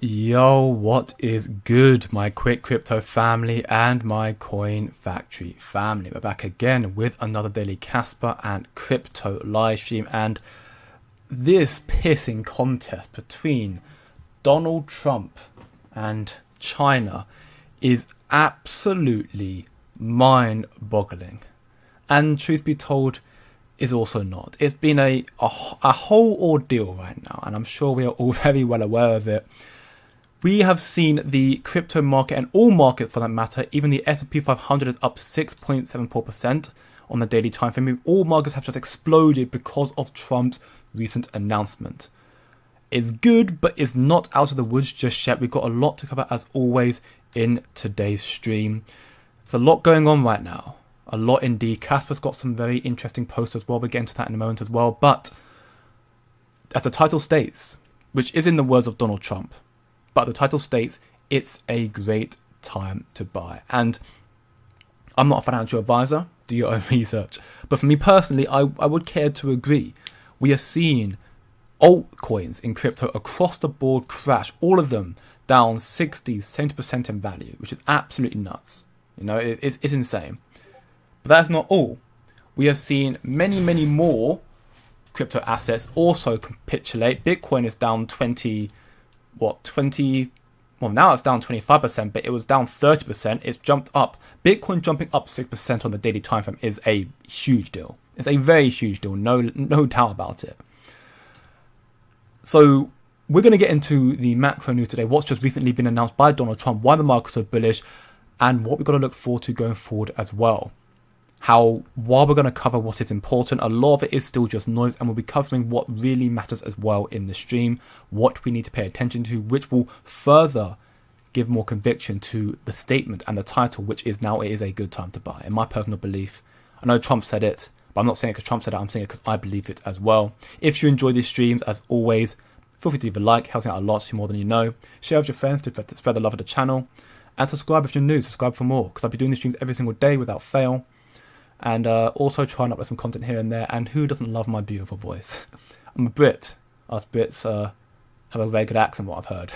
Yo, what is good, my quick crypto family and my coin factory family? We're back again with another daily Casper and crypto live stream, and this pissing contest between Donald Trump and China is absolutely mind-boggling, and truth be told, is also not. It's been a whole ordeal right now, and I'm sure we are all very well aware of it. We have seen the crypto market, and all markets for that matter, even the S&P 500 is up 6.74% on the daily time frame. All markets have just exploded because of Trump's recent announcement. It's good, but it's not out of the woods just yet. We've got a lot to cover as always in today's stream. There's a lot going on right now. A lot indeed. Kaspa's got some very interesting posts as well. We'll get into that in a moment as well. But as the title states, which is in the words of Donald Trump, but the title states, it's a great time to buy. And I'm not a financial advisor. Do your own research. But for me personally, I would care to agree. We are seeing altcoins in crypto across the board crash. All of them down 60, 70% in value, which is absolutely nuts. You know, it's insane. But that's not all. We are seeing many more crypto assets also capitulate. Bitcoin is down now it's down 25%, but it was down 30%. It's jumped up. Bitcoin jumping up 6% on the daily time frame is a huge deal. It's a very huge deal, no doubt about it. So we're going to get into the macro news today, what's just recently been announced by Donald Trump, why the markets are bullish, and what we've got to look forward to going forward as well. While we're going to cover what is important, a lot of it is still just noise, and we'll be covering what really matters as well in the stream, what we need to pay attention to, which will further give more conviction to the statement and the title, which is now it is a good time to buy. In my personal belief, I know Trump said it, but I'm not saying it because Trump said it, I'm saying it because I believe it as well. If you enjoy these streams, as always, feel free to leave a like, helping out a lot, see more than you know. Share with your friends to spread the love of the channel, and subscribe if you're new, subscribe for more, because I'll be doing these streams every single day without fail. And also try and upload some content here and there. And who doesn't love my beautiful voice? I'm a Brit. Us Brits have a very good accent, what I've heard.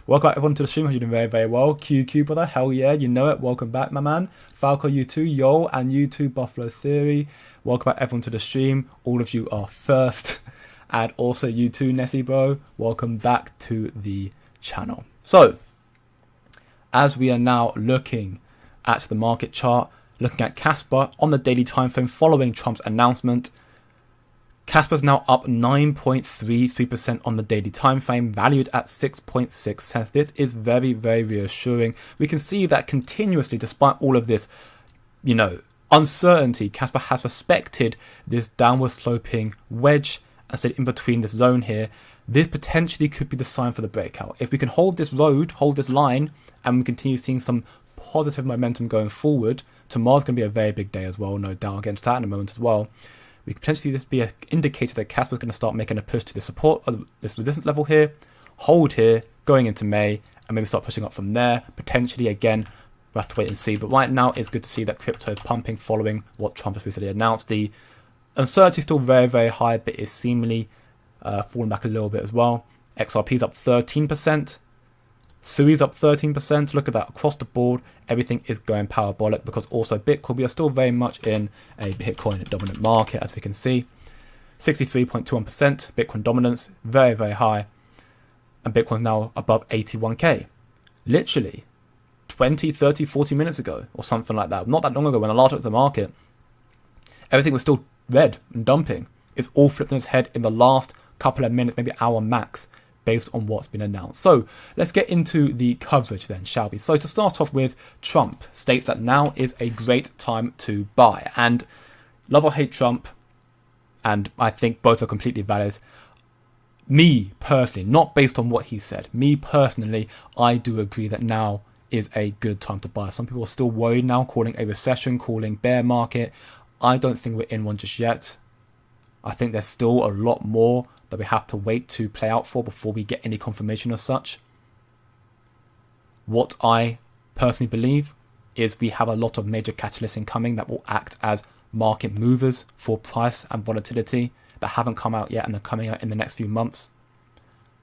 Welcome back everyone to the stream. You're doing very, very well. QQ, brother. Hell yeah, you know it. Welcome back, my man. Falco, you too. Yo, and you too, Buffalo Theory. Welcome back everyone to the stream. All of you are first. And also you too, Nessie, bro. Welcome back to the channel. So, as we are now looking at the market chart, looking at Kaspa on the daily time frame following Trump's announcement, Kaspa's now up 9.33% on the daily time frame, valued at 6.6 cents. This is very, very reassuring. We can see that continuously, despite all of this, uncertainty, Kaspa has respected this downward sloping wedge and stayed in between this zone here. This potentially could be the sign for the breakout. If we can hold this line, and we continue seeing some positive momentum going forward, tomorrow's going to be a very big day as well, no doubt. I'll get into that in a moment as well. We could potentially see this be an indicator that Kaspa's going to start making a push to the support, or this resistance level here, hold here, going into May, and maybe start pushing up from there. Potentially, again, we'll have to wait and see. But right now, it's good to see that crypto is pumping following what Trump has recently announced. The uncertainty is still very, very high, but it's seemingly falling back a little bit as well. XRP's up 13%. Sui's up 13%. Look at that. Across the board, everything is going parabolic, because also Bitcoin, we are still very much in a Bitcoin dominant market, as we can see. 63.21% Bitcoin dominance, very, very high. And Bitcoin's now above 81k. Literally 20, 30, 40 minutes ago, or something like that. Not that long ago, when I last looked at the market, everything was still red and dumping. It's all flipped on its head in the last couple of minutes, maybe hour max, based on what's been announced. So let's get into the coverage then, shall we? So to start off with, Trump states that now is a great time to buy. And love or hate Trump, and I think both are completely valid. Me personally, not based on what he said, me personally, I do agree that now is a good time to buy. Some people are still worried now, calling a recession, calling bear market. I don't think we're in one just yet. I think there's still a lot more that we have to wait to play out for before we get any confirmation as such. What I personally believe is we have a lot of major catalysts incoming that will act as market movers for price and volatility that haven't come out yet, and they're coming out in the next few months.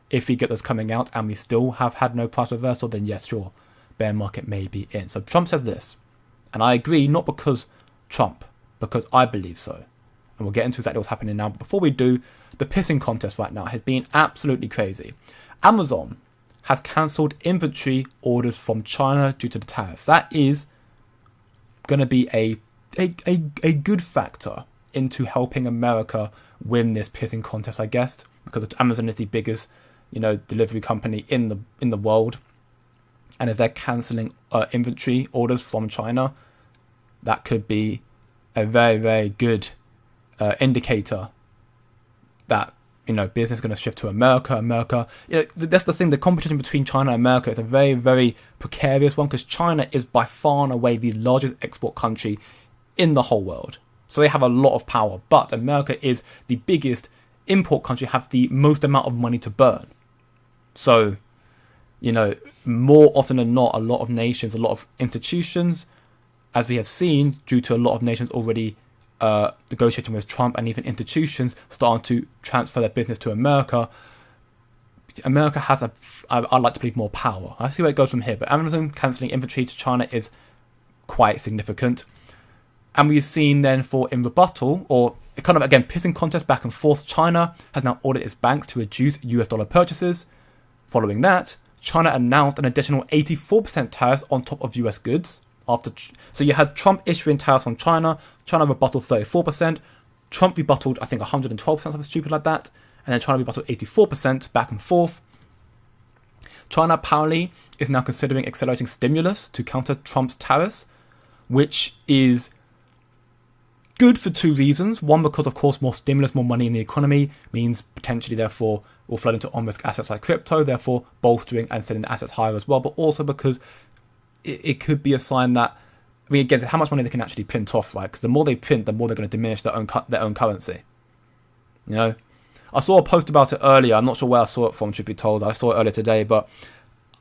If we get those coming out and we still have had no price reversal, then yes, sure, bear market may be in. So Trump says this, and I agree, not because Trump, because I believe so. And we'll get into exactly what's happening now. But before we do, the pissing contest right now has been absolutely crazy. Amazon has cancelled inventory orders from China due to the tariffs. That is going to be a good factor into helping America win this pissing contest, I guess, because Amazon is the biggest, delivery company in the world, and if they're cancelling inventory orders from China, that could be a very, very good indicator that business is going to shift to America. That's the thing. The competition between China and America is a very, very precarious one, because China is by far and away the largest export country in the whole world. So they have a lot of power, but America is the biggest import country, have the most amount of money to burn. So, more often than not, a lot of nations, a lot of institutions, as we have seen, due to a lot of nations already negotiating with Trump, and even institutions starting to transfer their business to America, America has I'd like to believe, more power. I see where it goes from here, but Amazon cancelling inventory to China is quite significant. And we've seen then in rebuttal, or kind of again pissing contest back and forth, China has now ordered its banks to reduce US dollar purchases. Following that, China announced an additional 84% tariffs on top of US goods. So you had Trump issuing tariffs on China rebutted 34%, Trump rebutted I think 112%, something stupid like that, and then China rebutted 84%, back and forth. China apparently is now considering accelerating stimulus to counter Trump's tariffs, which is good for two reasons. One, because of course more stimulus, more money in the economy means potentially therefore will flood into on-risk assets like crypto, therefore bolstering and sending the assets higher as well, but also because it could be a sign that, again, how much money they can actually print off, right? Because the more they print, the more they're going to diminish their own currency. I saw a post about it earlier. I'm not sure where I saw it from, should be told. I saw it earlier today, but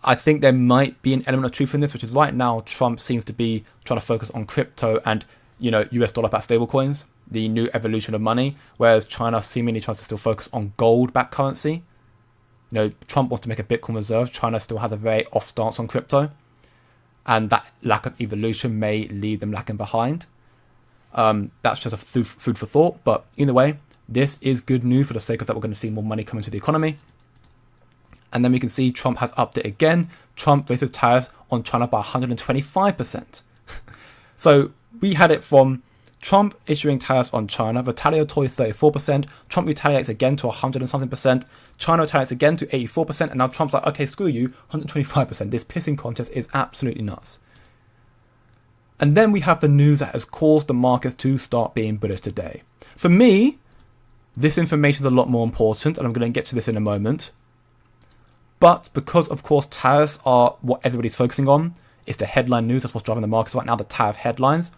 I think there might be an element of truth in this, which is right now Trump seems to be trying to focus on crypto and US dollar-backed stablecoins, the new evolution of money, whereas China seemingly tries to still focus on gold-backed currency. Trump wants to make a Bitcoin reserve. China still has a very off stance on crypto, and that lack of evolution may leave them lacking behind. That's just a food for thought, but either way, this is good news for the sake of that we're going to see more money come into the economy. And then we can see Trump has upped it again. Trump raises tariffs on China by 125%. So we had it from Trump issuing tariffs on China, retaliatory 34%, Trump retaliates again to 100 and something percent, China retaliates again to 84%, and now Trump's like, okay, screw you, 125%. This pissing contest is absolutely nuts. And then we have the news that has caused the markets to start being bullish today. For me, this information is a lot more important, and I'm going to get to this in a moment. But because, of course, tariffs are what everybody's focusing on, it's the headline news, that's what's driving the markets right now, the tariff headlines.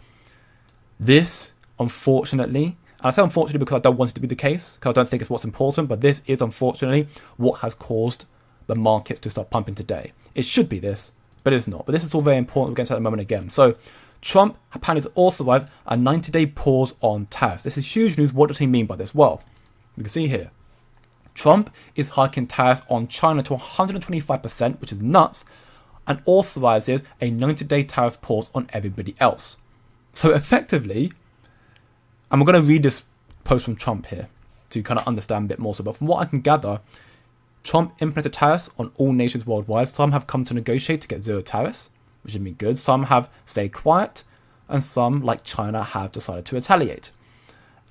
This, unfortunately, and I say unfortunately because I don't want it to be the case, because I don't think it's what's important, but this is unfortunately what has caused the markets to start pumping today. It should be this, but it's not. But this is all very important. We're going to say that in a moment again. So Trump apparently has authorized a 90-day pause on tariffs. This is huge news. What does he mean by this? Well, you can see here, Trump is hiking tariffs on China to 125%, which is nuts, and authorizes a 90-day tariff pause on everybody else. So effectively, and we're going to read this post from Trump here to kind of understand a bit more. So, but from what I can gather, Trump implemented tariffs on all nations worldwide. Some have come to negotiate to get zero tariffs, which would be good. Some have stayed quiet, and some, like China, have decided to retaliate.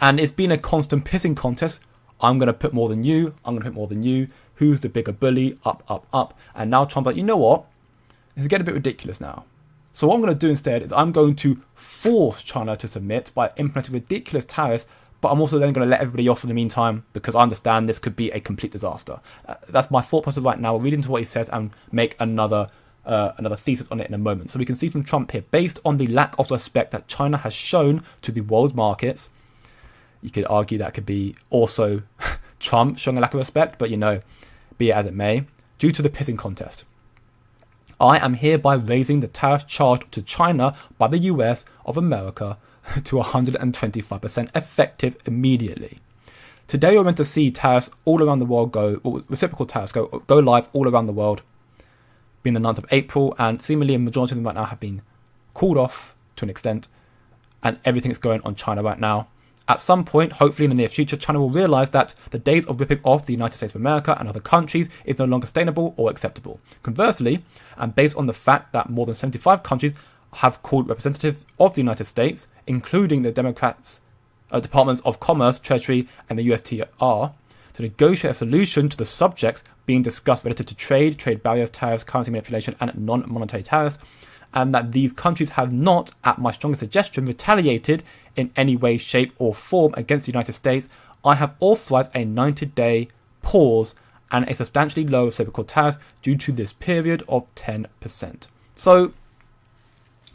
And it's been a constant pissing contest. I'm going to put more than you. I'm going to put more than you. Who's the bigger bully? Up, up, up. And now Trump's like, you know what? It's getting a bit ridiculous now. So what I'm going to do instead is I'm going to force China to submit by implementing ridiculous tariffs, but I'm also then going to let everybody off in the meantime because I understand this could be a complete disaster. That's my thought process right now. We'll read into what he says and make another thesis on it in a moment. So we can see from Trump here, based on the lack of respect that China has shown to the world markets, you could argue that could be also Trump showing a lack of respect, but be it as it may, due to the pissing contest. I am hereby raising the tariff charged to China by the US of America to 125% effective immediately. Today we're meant to see tariffs all around the world or reciprocal tariffs go live all around the world, being the 9th of April, and seemingly a majority of them right now have been called off to an extent, and everything is going on China right now. At some point, hopefully in the near future, China will realise that the days of ripping off the United States of America and other countries is no longer sustainable or acceptable. Conversely, and based on the fact that more than 75 countries have called representatives of the United States, including the Democrats' Departments of Commerce, Treasury, and the USTR, to negotiate a solution to the subject being discussed relative to trade barriers, tariffs, currency manipulation, and non-monetary tariffs, and that these countries have not, at my strongest suggestion, retaliated in any way, shape, or form against the United States, I have authorised a 90-day pause and a substantially lower reciprocal tariff due to this period of 10%. So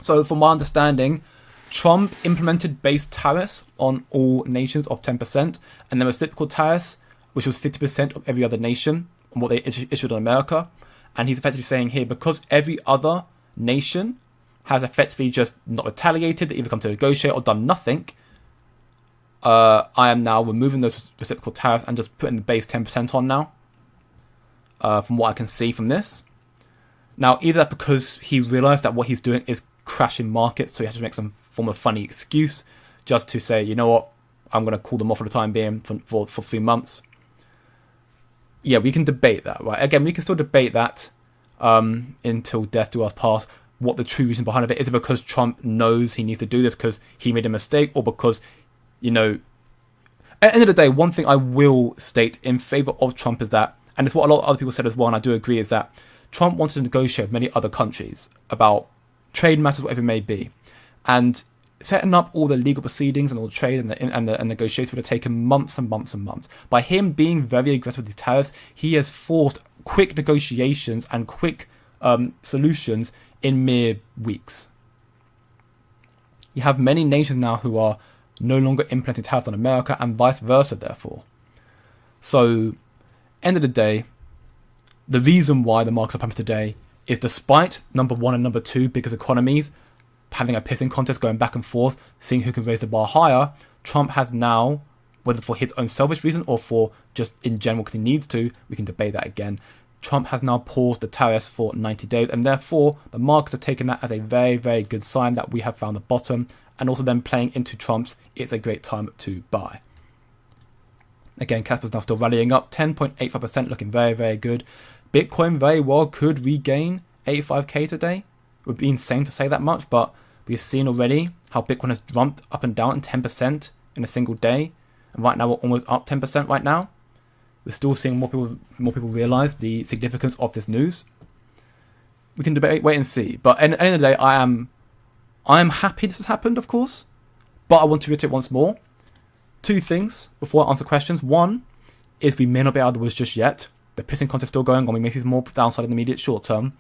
from my understanding, Trump implemented base tariffs on all nations of 10%, and then reciprocal tariffs, which was 50% of every other nation, on what they issued on America. And he's effectively saying here, because every other nation has effectively just not retaliated, they either come to negotiate or done nothing, I am now removing those reciprocal tariffs and just putting the base 10% on now, from what I can see from this. Now, either that because he realised that what he's doing is crashing markets, so he has to make some form of funny excuse just to say, you know what, I'm going to call them off for the time being for 3 months. Yeah, we can debate that, right? Again, we can still debate that until death do us pass, what the true reason behind it is. Is it because Trump knows he needs to do this because he made a mistake, or because, at the end of the day, one thing I will state in favour of Trump is that, and it's what a lot of other people said as well, and I do agree, is that Trump wanted to negotiate with many other countries about trade matters, whatever it may be. And setting up all the legal proceedings and all the trade and the negotiations would have taken months and months and months. By him being very aggressive with the tariffs, he has forced quick negotiations and quick solutions in mere weeks. You have many nations now who are no longer implementing tariffs on America, and vice versa, therefore. So, end of the day, the reason why the markets are pumping today is, despite number one and number two biggest economies having a pissing contest going back and forth, seeing who can raise the bar higher, Trump has now, whether for his own selfish reason or for just in general because he needs to, we can debate that again, Trump has now paused the tariffs for 90 days, and therefore the markets are taking that as a very, very good sign that we have found the bottom, and also then playing into Trump's it's a great time to buy. Again, Kaspa's now still rallying up, 10.85%, looking very, very good. Bitcoin very well could regain 85k today. It would be insane to say that much, but we've seen already how Bitcoin has jumped up and down 10% in a single day, and right now we're almost up 10% right now. We're still seeing more people realise the significance of this news. We can debate, wait and see. But at the end of the day, I am happy this has happened, of course. But I want to reiterate once more. 2 things before I answer questions. One is we may not be out of the woods just yet. The pissing contest is still going on. We may see more downside in the immediate short term.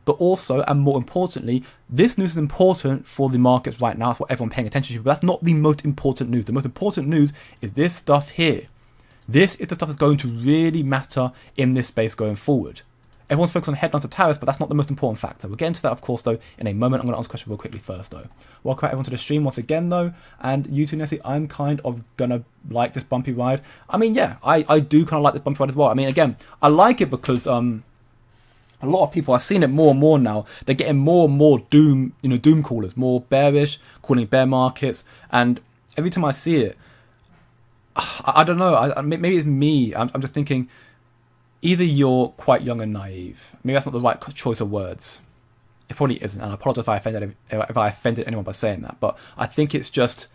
But also, and more importantly, this news is important for the markets right now. That's what everyone's paying attention to. But that's not the most important news. The most important news is this stuff here. This is the stuff that's going to really matter in this space going forward. Everyone's focused on headlines of tariffs, but that's not the most important factor. We'll get into that, of course, though, in a moment. I'm going to answer questions real quickly first, though. Welcome everyone to the stream once again, though. And you too, Nessie, I'm kind of going to like this bumpy ride. I mean, yeah, I do kind of like this bumpy ride as well. I mean, again, I like it because a lot of people, I've seen it more and more now, they're getting more and more doom callers, more bearish, calling bear markets. And every time I see it, I don't know, maybe it's me. I'm just thinking, either you're quite young and naive. Maybe that's not the right choice of words. It probably isn't, and I apologise if I offended anyone by saying that. But I think it's just,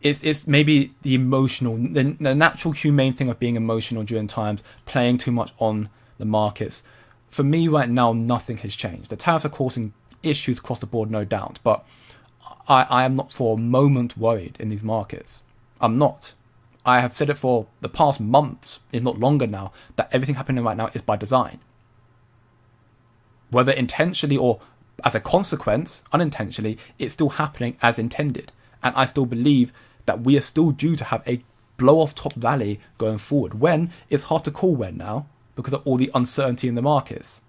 it's maybe the emotional, the natural humane thing of being emotional during times, playing too much on the markets. For me right now, nothing has changed. The tariffs are causing issues across the board, no doubt. But I am not for a moment worried in these markets. I'm not. I have said it for the past months, if not longer now, that everything happening right now is by design. Whether intentionally or as a consequence, unintentionally, it's still happening as intended. And I still believe that we are still due to have a blow-off top rally going forward. When? It's hard to call when now, because of all the uncertainty in the markets.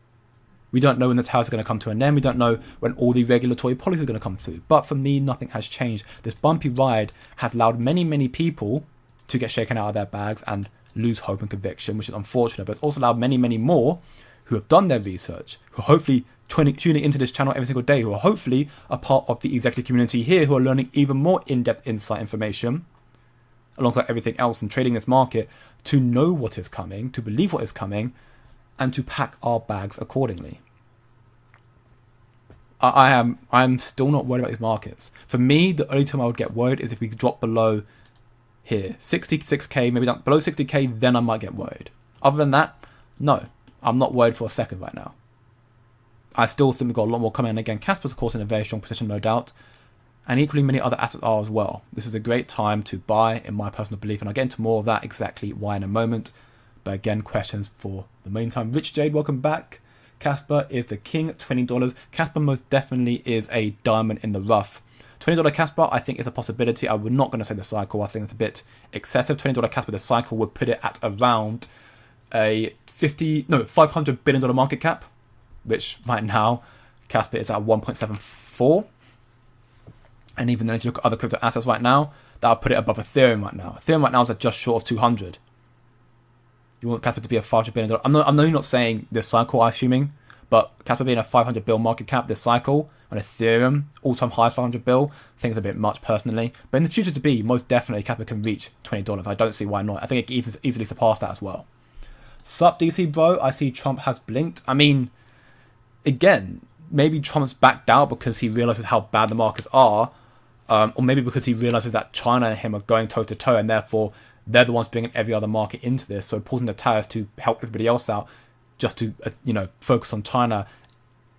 We don't know when the tariffs are going to come to an end. We don't know when all the regulatory policies are going to come through. But for me, nothing has changed. This bumpy ride has allowed many, many people to get shaken out of their bags and lose hope and conviction, which is unfortunate. But it's also allowed many, many more who have done their research, who are hopefully tuning into this channel every single day, who are hopefully a part of the executive community here, who are learning even more in-depth insight information, alongside everything else and trading this market, to know what is coming, to believe what is coming, and to pack our bags accordingly. I'm still not worried about these markets. For me, the only time I would get worried is if we drop below here, 66k, maybe down below 60k, then I might get worried. Other than that, no, I'm not worried for a second right now. I still think we've got a lot more coming. And again, Kaspa's of course in a very strong position, no doubt. And equally many other assets are as well. This is a great time to buy, in my personal belief. And I'll get into more of that, exactly why in a moment. But again, questions for the meantime. Rich Jade, welcome back. Kaspa is the king, $20. Kaspa most definitely is a diamond in the rough. $20 Kaspa, I think, is a possibility. I would not going to say the cycle. I think it's a bit excessive. $20 Kaspa, the cycle would put it at around a $500 billion market cap, which right now Kaspa is at 1.74. And even then, if you look at other crypto assets right now, that would put it above Ethereum right now. Ethereum right now is at just short of 200. You want Kaspa to be a $500 billion. I'm not saying this cycle, I'm assuming, but Kaspa being a 500 bill market cap this cycle, on Ethereum, all-time high 500 bill, I think it's a bit much personally. But in the future to be, most definitely Kaspa can reach $20. I don't see why not. I think it can easily surpass that as well. Sup DC bro, I see Trump has blinked. I mean, again, maybe Trump's backed out because he realizes how bad the markets are, or maybe because he realizes that China and him are going toe-to-toe, and therefore they're the ones bringing every other market into this. So pausing the tariffs to help everybody else out, just to focus on China.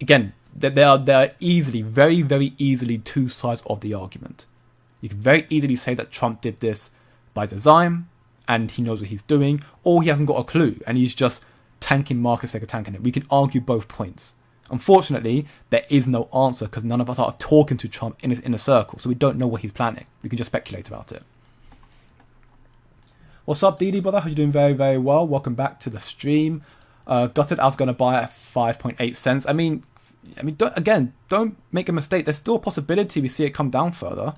Again, there are easily, very, very easily two sides of the argument. You can very easily say that Trump did this by design and he knows what he's doing, or he hasn't got a clue and he's just tanking markets like a tanking it. We can argue both points. Unfortunately, there is no answer because none of us are talking to Trump in a circle, so we don't know what he's planning. We can just speculate about it. What's up, DD brother? How you doing? Very, very well. Welcome back to the stream. Gutted, I was going to buy at 5.8 cents. I mean, don't make a mistake. There's still a possibility we see it come down further.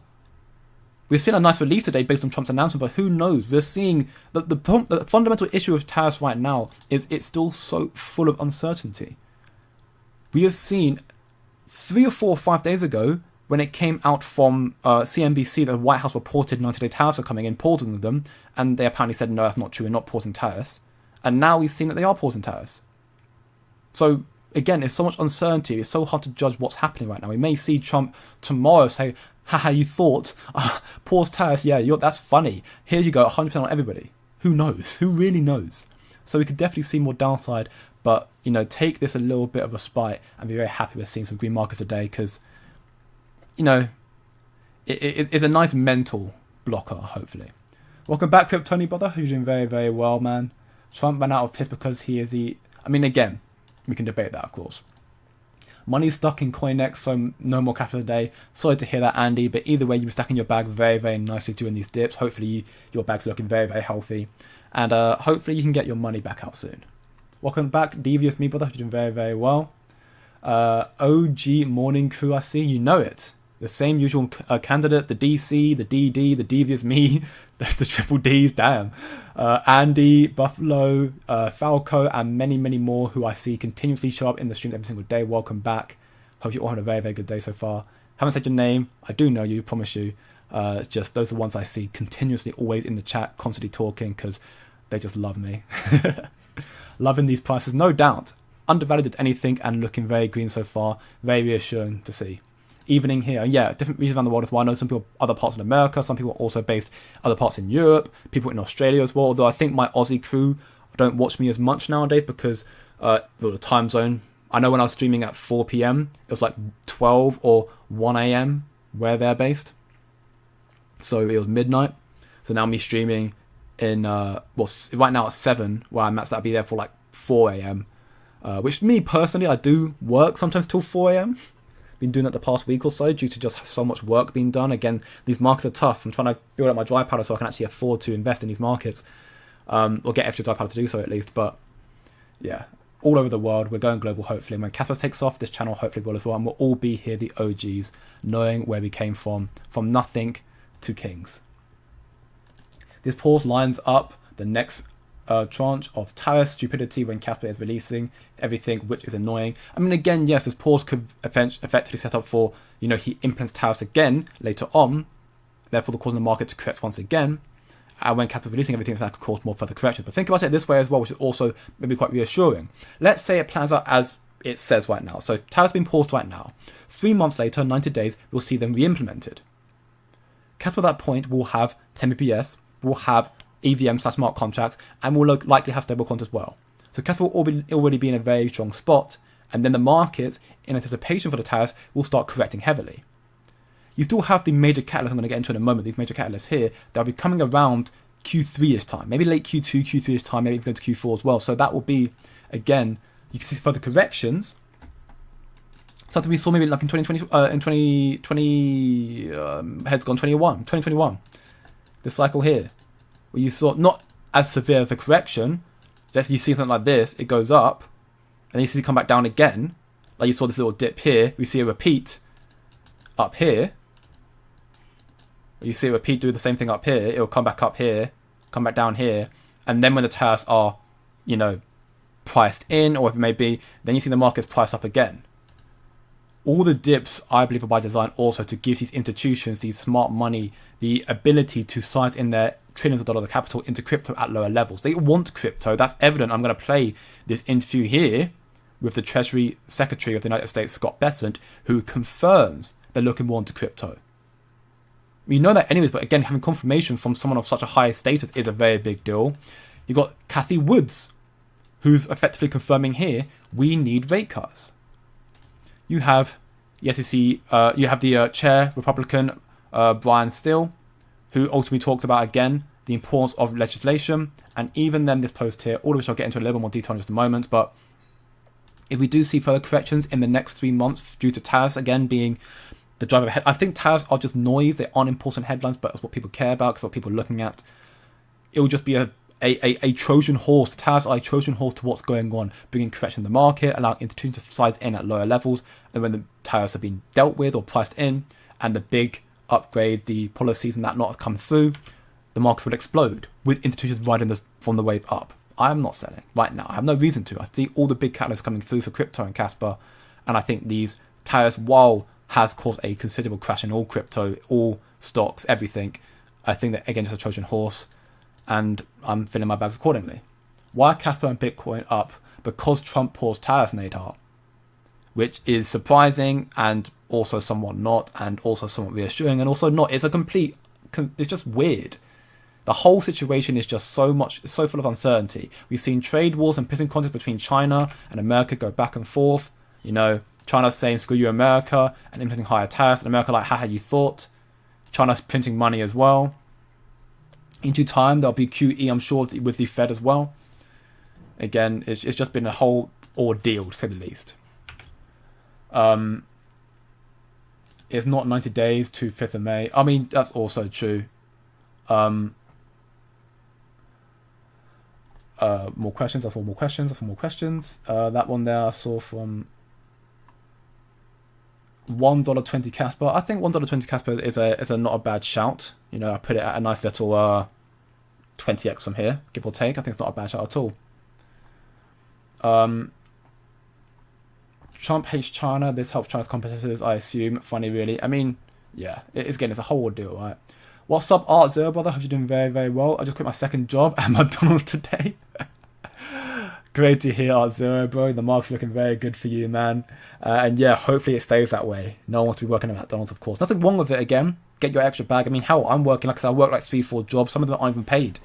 We've seen a nice relief today based on Trump's announcement, but who knows? We're seeing the fundamental issue of tariffs right now is it's still so full of uncertainty. We have seen 3 or 4 or 5 days ago when it came out from CNBC that the White House reported 90-day tariffs are coming in, pausing them, and they apparently said, no, that's not true, we're not pausing tariffs. And now we've seen that they are pausing tariffs. So again, there's so much uncertainty. It's so hard to judge what's happening right now. We may see Trump tomorrow say, haha, you thought, pause tariffs, yeah, that's funny. Here you go, 100% on everybody. Who knows? Who really knows? So we could definitely see more downside, but, take this a little bit of respite and be very happy with seeing some green markets today because, it's a nice mental blocker, hopefully. Welcome back, Tony brother. Who's doing very, very well, man. Trump ran out of piss because he is the... I mean, again, we can debate that, of course. Money's stuck in CoinX, so no more capital today. Sorry to hear that, Andy, but either way, you've been stacking your bag very, very nicely during these dips. Hopefully, your bag's looking very, very healthy. And hopefully, you can get your money back out soon. Welcome back, Devious Me, brother. You're doing very, very well. OG Morning Crew, I see. You know it. The same usual candidate, the DC, the DD, the Devious Me, the triple Ds, damn. Andy, Buffalo, Falco, and many, many more who I see continuously show up in the stream every single day. Welcome back. Hope you all had a very, very good day so far. Haven't said your name. I do know you, promise you. Just those are the ones I see continuously, always in the chat, constantly talking, because they just love me. Loving these prices, no doubt. Undervalued at anything and looking very green so far. Very reassuring to see. Evening here, yeah, different regions around the world as well. I know some people other parts of America, some people are also based other parts in Europe, people in Australia as well, although I think my Aussie crew don't watch me as much nowadays because the time zone. I know when I was streaming at 4 p.m, it was like 12 or 1 a.m. where they're based, so it was midnight. So now me streaming in right now at 7 where I'm at, so that'll be there for like 4 a.m, which me personally, I do work sometimes till 4 a.m. Been doing that the past week or so due to just so much work being done. Again, these markets are tough. I'm trying to build up my dry powder so I can actually afford to invest in these markets, or get extra dry powder to do so at least. But yeah, all over the world, we're going global hopefully. When Kaspa takes off, this channel hopefully will as well, and we'll all be here, the OGs, knowing where we came from nothing to kings. This pause lines up the next tranche of tariff stupidity when Kaspa is releasing everything, which is annoying. I mean, again, yes, this pause could effectively set up for, he implements tariffs again later on, therefore causing the market to correct once again. And when Kaspa is releasing everything, that could cause more further corrections. But think about it this way as well, which is also maybe quite reassuring. Let's say it plans out as it says right now. So tariffs being paused right now. 3 months later, 90 days, we'll see them re-implemented. Kaspa at that point will have 10 BPS, will have EVM/smart contracts, and will likely have stablecoins as well. So Kaspa will already be in a very strong spot, and then the markets, in anticipation for the tariffs, will start correcting heavily. You still have the major catalysts I'm going to get into in a moment, these major catalysts here, that'll be coming around Q3-ish time, maybe late Q2, Q3-ish time, maybe even to Q4 as well. So that will be, again, you can see further corrections. Something we saw maybe like in 2020, heads gone 2021. This cycle here, where you saw not as severe of a correction, just you see something like this, it goes up, and then you see it come back down again. Like you saw this little dip here, we see a repeat up here. You see a repeat do the same thing up here, it'll come back up here, come back down here, and then when the tariffs are, priced in, or if it may be, then you see the markets price up again. All the dips, I believe, are by design also to give these institutions, these smart money, the ability to size in their trillions of dollars of capital into crypto at lower levels. They want crypto. That's evident. I'm going to play this interview here with the Treasury Secretary of the United States, Scott Bessent, who confirms they're looking more into crypto. We know that anyways, but again, having confirmation from someone of such a high status is a very big deal. You've got Cathie Woods, who's effectively confirming here, we need rate cuts. You have the SEC, you have the chair, Republican Brian Steele, who ultimately talked about, again, the importance of legislation. And even then, this post here, all of which I'll get into a little bit more detail in just a moment. But if we do see further corrections in the next 3 months due to tariffs, again, being the driver ahead, I think tariffs are just noise. They aren't important headlines, but it's what people care about, because what people are looking at. It will just be a Trojan horse. The tariffs are a Trojan horse to what's going on, bringing correction in the market, allowing institutions to size in at lower levels, and when the tariffs have been dealt with or priced in, and the big upgrades, the policies and that not have come through, the markets will explode with institutions riding from the wave up. I am not selling right now. I have no reason to. I see all the big catalysts coming through for crypto and Kaspa, and I think these tariffs, while has caused a considerable crash in all crypto, all stocks, everything, I think that again it's a Trojan horse, and I'm filling my bags accordingly. Why are Kaspa and Bitcoin up? Because Trump paused tariffs, Nadar, which is surprising and also somewhat not, and also somewhat reassuring, and also not. It's it's just weird. The whole situation is just so full of uncertainty. We've seen trade wars and pissing contests between China and America go back and forth. China's saying screw you America and implementing higher tariffs, and America like, haha, you thought. China's printing money as well. In due time, there'll be QE, I'm sure, with the Fed as well. Again, it's just been a whole ordeal, to say the least. It's not 90 days to 5th of May. I mean, that's also true. More questions. I saw more questions. That one there I saw from $1.20 Kaspa. I think $1.20 Kaspa is a not a bad shout. I put it at a nice little 20x from here, give or take. I think it's not a bad shout at all. Trump hates China. This helps China's competitors, I assume. Funny, really. I mean, yeah, it's a whole deal, right? What's up, Art Zero, brother? Hope you're doing very, very well. I just quit my second job at McDonald's today. Great to hear, Art Zero, bro. The market's looking very good for you, man. And yeah, hopefully it stays that way. No one wants to be working at McDonald's, of course. Nothing wrong with it, again. Get your extra bag. I mean, hell, I'm working, like I said, I work like 3-4 jobs. Some of them aren't even paid.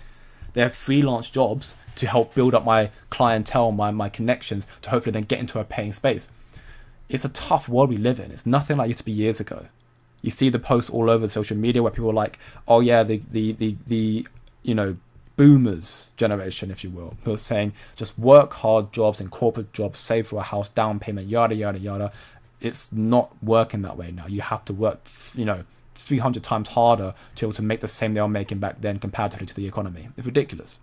They're freelance jobs to help build up my clientele, my connections, to hopefully then get into a paying space. It's a tough world we live in. It's nothing like it used to be years ago. You see the posts all over social media where people are like, oh yeah, the boomers generation, if you will, who are saying just work hard jobs and corporate jobs, save for a house, down payment, yada, yada, yada. It's not working that way now. You have to work, 300 times harder to be able to make the same they were making back then comparatively to the economy. It's ridiculous.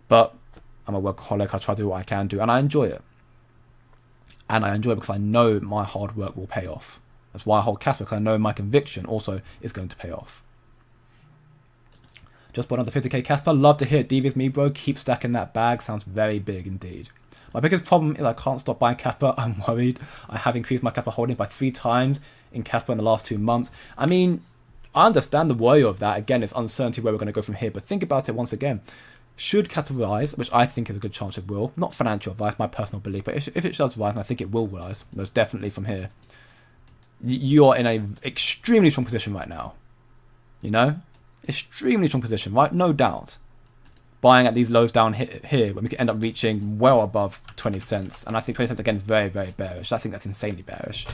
But I'm a workaholic. I try to do what I can do, and I enjoy it. And I enjoy it because I know my hard work will pay off. That's why I hold Kaspa, because I know my conviction also is going to pay off. Just bought another 50k Kaspa. Love to hear it. Devious me, bro. Keep stacking that bag. Sounds very big indeed. My biggest problem is I can't stop buying Kaspa. I'm worried. I have increased my Kaspa holding by 3 times in Kaspa in the last 2 months. I mean, I understand the worry of that. Again, it's uncertainty where we're going to go from here. But think about it once again. Should Kaspa rise, which I think is a good chance it will, not financial advice, my personal belief, but if it does rise, and I think it will rise, most definitely from here, you're in an extremely strong position right now. You know? Extremely strong position, right? No doubt. Buying at these lows down here when we could end up reaching well above 20 cents. And I think 20 cents again is very, very bearish. I think that's insanely bearish.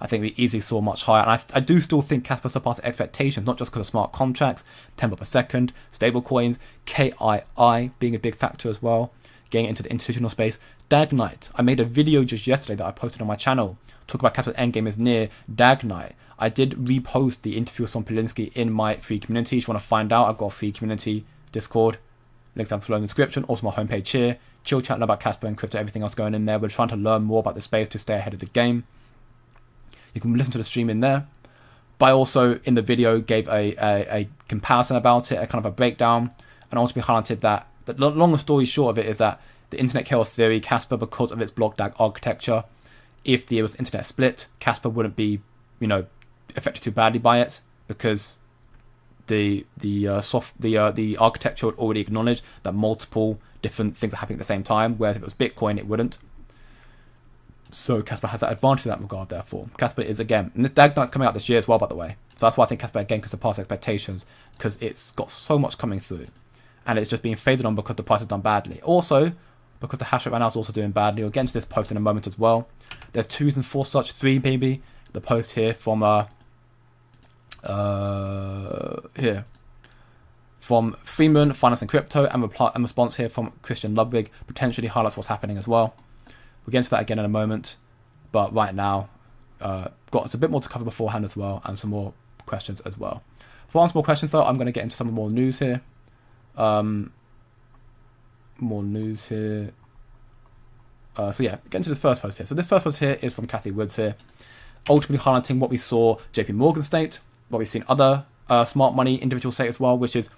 I think we easily saw much higher. And I do still think Kaspa surpassed expectations, not just because of smart contracts, tempo per second, stable coins, KII being a big factor as well, getting into the institutional space. Dagnite. I made a video just yesterday that I posted on my channel. Talk about Kaspa's endgame is near. Dagnite. I did repost the interview with Son Polinsky in my free community. If you want to find out, I've got a free community Discord. Links down below in the description. Also my homepage here. Chill chatting about Kaspa and crypto, everything else going in there. We're trying to learn more about the space to stay ahead of the game. You can listen to the stream in there. But I also, in the video, gave a comparison about it, a kind of a breakdown. And also we highlighted that the longer story short of it is that the internet chaos theory, Kaspa, because of its block DAG architecture, if there was internet split, Kaspa wouldn't be, you know, affected too badly by it, because the architecture would already acknowledge that multiple different things are happening at the same time, whereas if it was Bitcoin, it wouldn't. So Kaspa has that advantage in that regard, therefore. Kaspa is, again, and this Dagnite's coming out this year as well, by the way. So that's why I think Kaspa, again, could surpass expectations, because it's got so much coming through. And it's just being faded on because the price has done badly. Also, because the hash rate right now is also doing badly. We'll get into this post in a moment as well. There's 2 reasons for such, 3 maybe. The post here from from Freeman, Finance and Crypto, and response here from Christian Ludwig potentially highlights what's happening as well. We'll get into that again in a moment, but right now, got us a bit more to cover beforehand as well, and some more questions as well. For answer more questions though, I'm going to get into some more news here. More news here. So yeah, get into this first post here. So this first post here is from Kathy Woods here, ultimately highlighting what we saw JP Morgan state, what we've seen other smart money individuals say as well, which is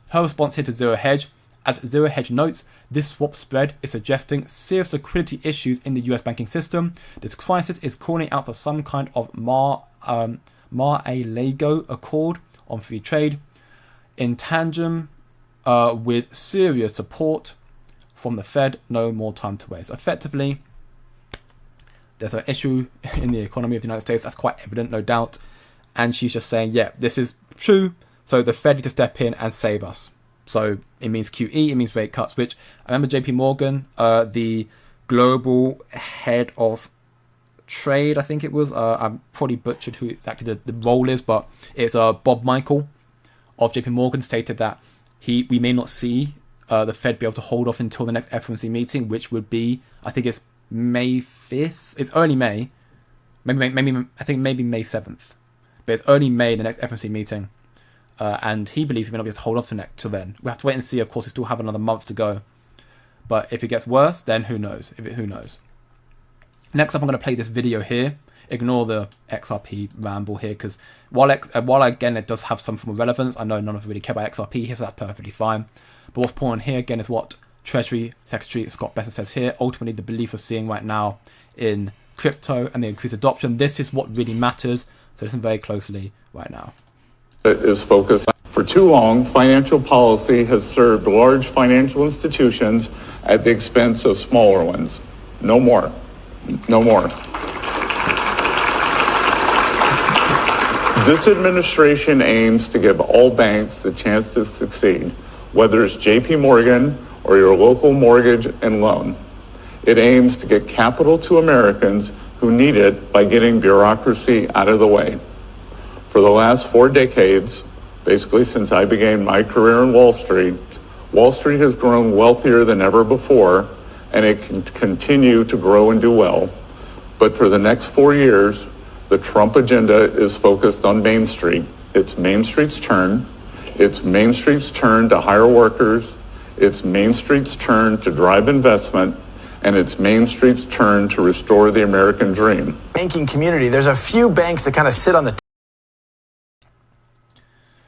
her response here to Zero Hedge. As Zero Hedge notes, this swap spread is suggesting serious liquidity issues in the US banking system. This crisis is calling out for some kind of Mar-a-Lago accord on free trade in tandem with serious support from the Fed. No more time to waste. Effectively, there's an issue in the economy of the United States. That's quite evident, no doubt. And she's just saying, yeah, this is true. So the Fed need to step in and save us. So it means QE, it means rate cuts, which I remember JP Morgan, the global head of trade, I think it was. I'm probably butchered who exactly the role is, but it's Bob Michael of JP Morgan stated that we may not see the Fed be able to hold off until the next FOMC meeting, which would be, I think it's May 5th. It's early May. Maybe May 7th. But it's early May, the next FOMC meeting. And he believes we may not be able to hold off till then. We have to wait and see. Of course, we still have another month to go. But if it gets worse, then who knows? Who knows? Next up, I'm going to play this video here. Ignore the XRP ramble here, because while again it does have some form of relevance, I know none of us really care about XRP here, so that's perfectly fine. But what's important here again is what Treasury Secretary Scott Bessent says here. Ultimately, the belief we're seeing right now in crypto and the increased adoption, this is what really matters. So listen very closely right now. Is focused. For too long, financial policy has served large financial institutions at the expense of smaller ones. No more. No more. This administration aims to give all banks the chance to succeed, whether it's JP Morgan or your local mortgage and loan. It aims to get capital to Americans who need it by getting bureaucracy out of the way. For the last 4 decades, basically since I began my career in Wall Street has grown wealthier than ever before, and it can continue to grow and do well. But for the next 4 years, the Trump agenda is focused on Main Street. It's Main Street's turn. It's Main Street's turn to hire workers. It's Main Street's turn to drive investment. And it's Main Street's turn to restore the American dream. Banking community, there's a few banks that kind of sit on the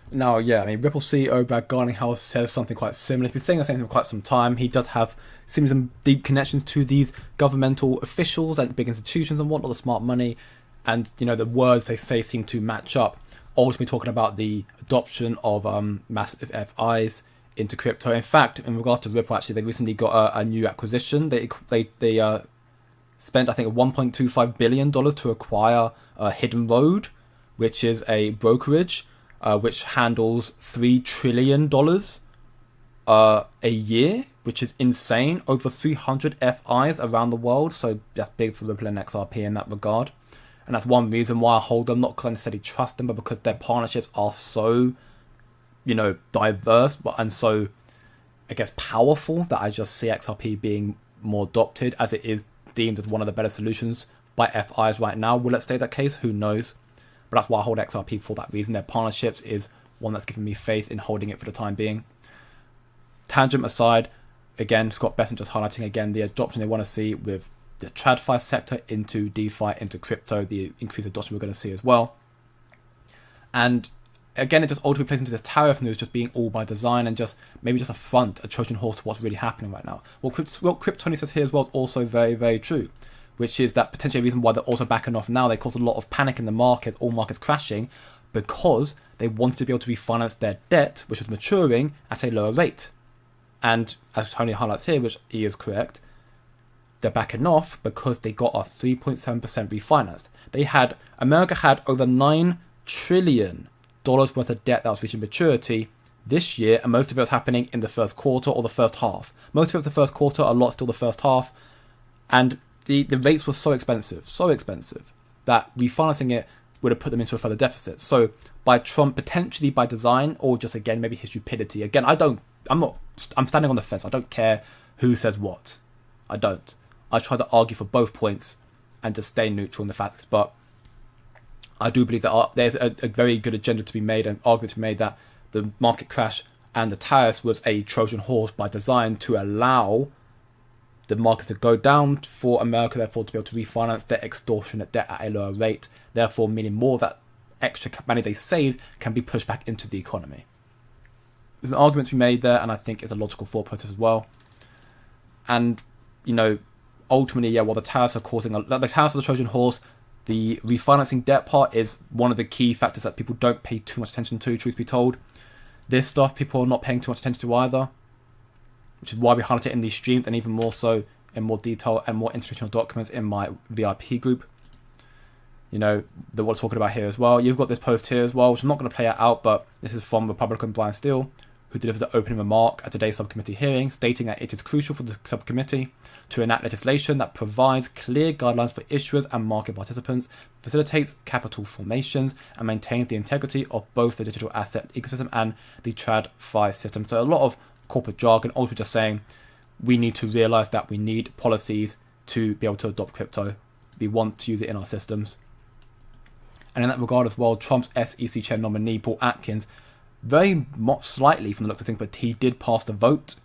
Now, yeah, I mean, Ripple CEO Brad Garlinghouse says something quite similar. He's been saying the same thing for quite some time. He does have seems some deep connections to these governmental officials and big institutions and whatnot, the smart money, and the words they say seem to match up. Ultimately, talking about the adoption of massive FIs into crypto. In fact, in regards to Ripple, actually, they recently got a new acquisition. They spent, I think, $1.25 billion to acquire Hidden Road, which is a brokerage which handles $3 trillion a year, which is insane. Over 300 FIs around the world, so that's big for Ripple and XRP in that regard. And that's one reason why I hold them, not because I necessarily trust them, but because their partnerships are so, diverse and so, I guess, powerful, that I just see XRP being more adopted, as it is deemed as one of the better solutions by FIs right now. Will it stay that case? Who knows? But that's why I hold XRP for that reason. Their partnerships is one that's given me faith in holding it for the time being. Tangent aside, again, Scott Besson just highlighting again the adoption they want to see with the TradFi sector into DeFi, into crypto, the increased adoption we're going to see as well. And again, it just ultimately plays into this tariff news just being all by design and just maybe just a front, a Trojan horse to what's really happening right now. What Kryptoni says here as well is also very, very true, which is that potentially a reason why they're also backing off now. They caused a lot of panic in the market, all markets crashing, because they wanted to be able to refinance their debt, which was maturing at a lower rate. And as Tony highlights here, which he is correct, they're backing off because they got a 3.7% refinanced. America had over $9 trillion worth of debt that was reaching maturity this year, and most of it was happening in the first quarter or the first half. Most of it the first quarter, a lot still the first half, and the rates were so expensive that refinancing it would have put them into a further deficit. So by Trump, potentially by design, or just again maybe his stupidity. Again, I'm standing on the fence. I don't care who says what. I don't. I try to argue for both points and just stay neutral in the facts. But I do believe that there's a very good agenda to be made, and argument to be made that the market crash and the tariffs was a Trojan horse by design to allow the market to go down for America, therefore to be able to refinance their extortionate debt at a lower rate, therefore meaning more of that extra money they saved can be pushed back into the economy. There's an argument to be made there, and I think it's a logical thought process as well. And, ultimately, while the tariffs are causing the tariffs of the Trojan horse, the refinancing debt part is one of the key factors that people don't pay too much attention to, truth be told. This stuff people are not paying too much attention to either, which is why we highlight it in these streams, and even more so in more detail and more institutional documents in my VIP group. That we're talking about here as well. You've got this post here as well, which I'm not going to play it out, but this is from Republican Brian Steele, who delivered the opening remark at today's subcommittee hearing, stating that it is crucial for the subcommittee to enact legislation that provides clear guidelines for issuers and market participants, facilitates capital formations, and maintains the integrity of both the digital asset ecosystem and the TradFi system. So a lot of corporate jargon, also just saying we need to realize that we need policies to be able to adopt crypto. We want to use it in our systems. And in that regard as well, Trump's SEC chair nominee, Paul Atkins, very much slightly from the looks of things, but he did pass the vote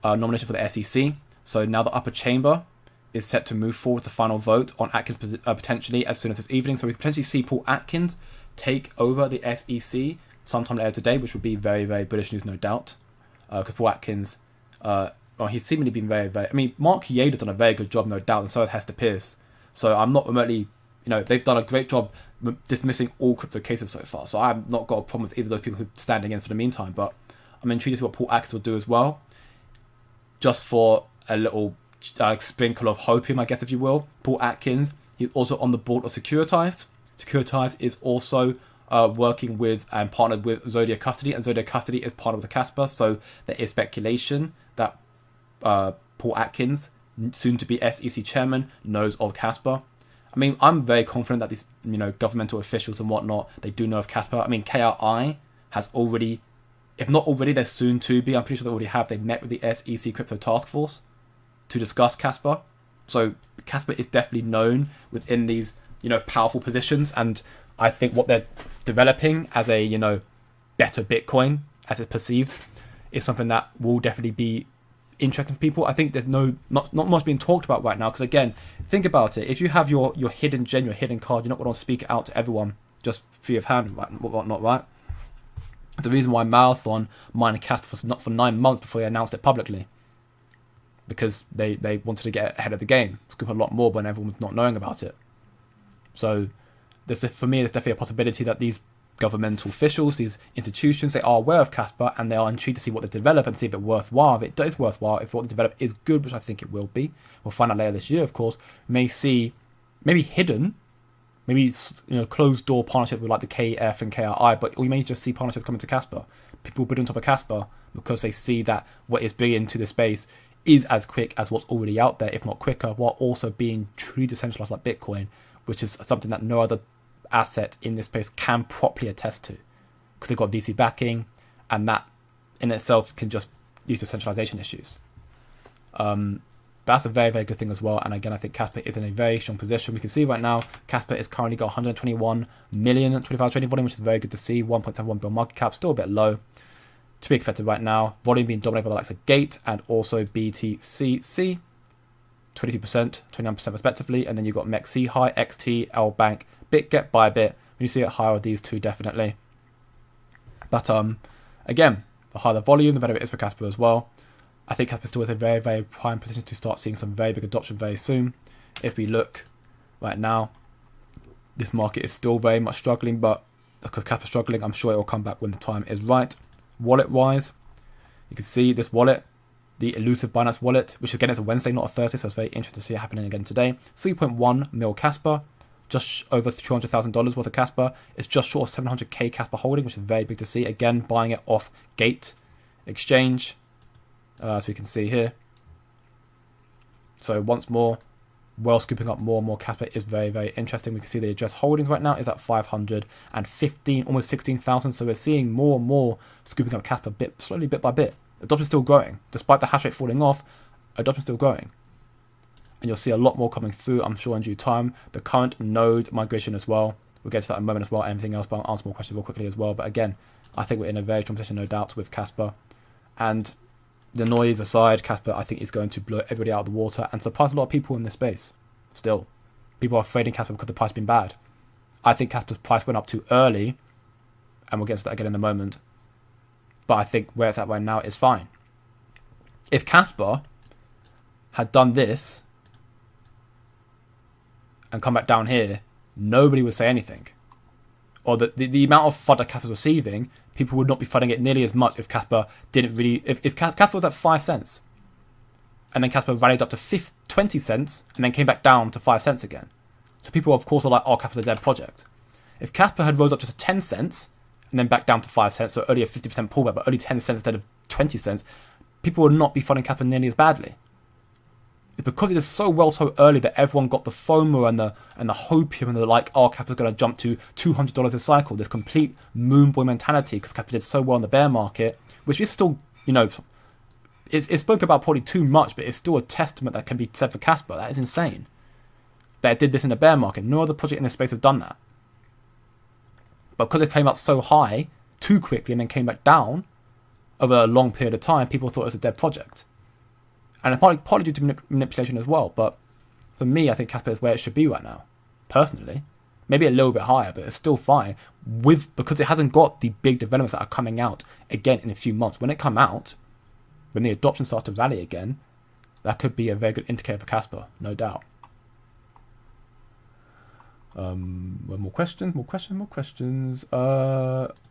nomination for the SEC. So now the upper chamber is set to move forward with the final vote on Atkins potentially as soon as this evening. So we potentially see Paul Atkins take over the SEC sometime later today, which would be very, very British news, no doubt. Because Paul Atkins, he's seemingly been very, very... I mean, Mark Yader's done a very good job, no doubt, and so has Hester Pierce. So I'm not remotely... they've done a great job dismissing all crypto cases so far. So I've not got a problem with either of those people who are standing in for the meantime. But I'm intrigued to see what Paul Atkins will do as well. Just for a little sprinkle of hopium, I guess, if you will. Paul Atkins, he's also on the board of Securitized. Securitized is also working with and partnered with Zodiac Custody, and Zodiac Custody is part of the Kaspa. So there is speculation that Paul Atkins, soon to be SEC chairman, knows of Kaspa. I mean, I'm very confident that these, governmental officials and whatnot, they do know of Kaspa. I mean, KRI has already, if not already, they're soon to be. I'm pretty sure they already have. They met with the SEC Crypto Task Force to discuss Kaspa. So Kaspa is definitely known within these, powerful positions. And I think what they're developing as a, better Bitcoin, as it's perceived, is something that will definitely be interesting for people. I think there's not much being talked about right now, because again, think about it. If you have your hidden gem, your hidden card, you're not going to speak it out to everyone just free of hand and whatnot, right? The reason why Marathon mined Casper was not for 9 months before they announced it publicly. Because they wanted to get ahead of the game, scoop a lot more when everyone was not knowing about it. So for me, there's definitely a possibility that these governmental officials, these institutions, they are aware of Casper and they are intrigued to see what they develop and see if it's worthwhile. If it is worthwhile, if what they develop is good, which I think it will be, we'll find out later this year, of course, may see maybe hidden, maybe closed door partnership with like the KF and KRI, but we may just see partnerships coming to Casper. People build on top of Casper because they see that what is bringing into the space is as quick as what's already out there, if not quicker, while also being truly decentralized like Bitcoin, which is something that no other asset in this space can properly attest to, because they've got VC backing, and that in itself can just use decentralization issues. That's a very, very good thing as well. And again, I think Casper is in a very strong position. We can see right now, Casper is currently got 121 million 25 trading volume, which is very good to see. 1.71 billion market cap, still a bit low to be expected right now. Volume being dominated by the likes of Gate and also BTCC, 22%, 29% respectively. And then you've got MEXC High, XT, L Bank, BitGet, Bybit. When you see it higher of these two, definitely. But again, the higher the volume, the better it is for Casper as well. I think Casper still is a very, very prime position to start seeing some very big adoption very soon. If we look right now, this market is still very much struggling, but because Casper's struggling, I'm sure it will come back when the time is right. Wallet-wise, you can see this wallet, the elusive Binance wallet, which again is a Wednesday, not a Thursday, so it's very interesting to see it happening again today. 3.1 mil Casper, just over $200,000 worth of Casper. It's just short of 700k Casper holding, which is very big to see. Again, buying it off Gate exchange, as we can see here. So once more, well, scooping up more and more Casper is very, very interesting. We can see the address holdings right now is at 515, almost 16,000. So we're seeing more and more scooping up Casper slowly, bit by bit. Adoption is still growing. Despite the hash rate falling off, adoption is still growing. And you'll see a lot more coming through, I'm sure, in due time. The current node migration as well. We'll get to that in a moment as well. Anything else, but I'll answer more questions real quickly as well. But again, I think we're in a very strong position, no doubt, with Casper. And the noise aside, Casper, I think, is going to blow everybody out of the water and surprise a lot of people in this space. Still, people are afraid in Casper because the price has been bad. I think Casper's price went up too early, and we'll get to that again in a moment. But I think where it's at right now is fine. If Casper had done this and come back down here, nobody would say anything. Or the amount of FUD that Casper's receiving, people would not be FUDding it nearly as much if Casper didn't really... If Casper was at 5 cents, and then Casper rallied up to 20 cents, and then came back down to 5 cents again. So people, of course, are like, oh, Casper's a dead project. If Casper had rose up to 10 cents, and then back down to 5 cents, so only a 50% pullback, but only 10 cents instead of 20 cents, people would not be FUDding Casper nearly as badly. It's because it is so well so early that everyone got the FOMO and the hopium and the like, oh, Casper's going to jump to $200 a cycle. This complete moon boy mentality because Casper did so well in the bear market, which is still, it's spoken about probably too much, but it's still a testament that can be said for Casper. That is insane. That it did this in the bear market. No other project in this space have done that. But because it came up so high too quickly and then came back down over a long period of time, people thought it was a dead project. And partly due to manipulation as well. But for me, I think Casper is where it should be right now, personally. Maybe a little bit higher, but it's still fine because it hasn't got the big developments that are coming out again in a few months. When it come out, when the adoption starts to rally again, that could be a very good indicator for Casper, no doubt. More questions.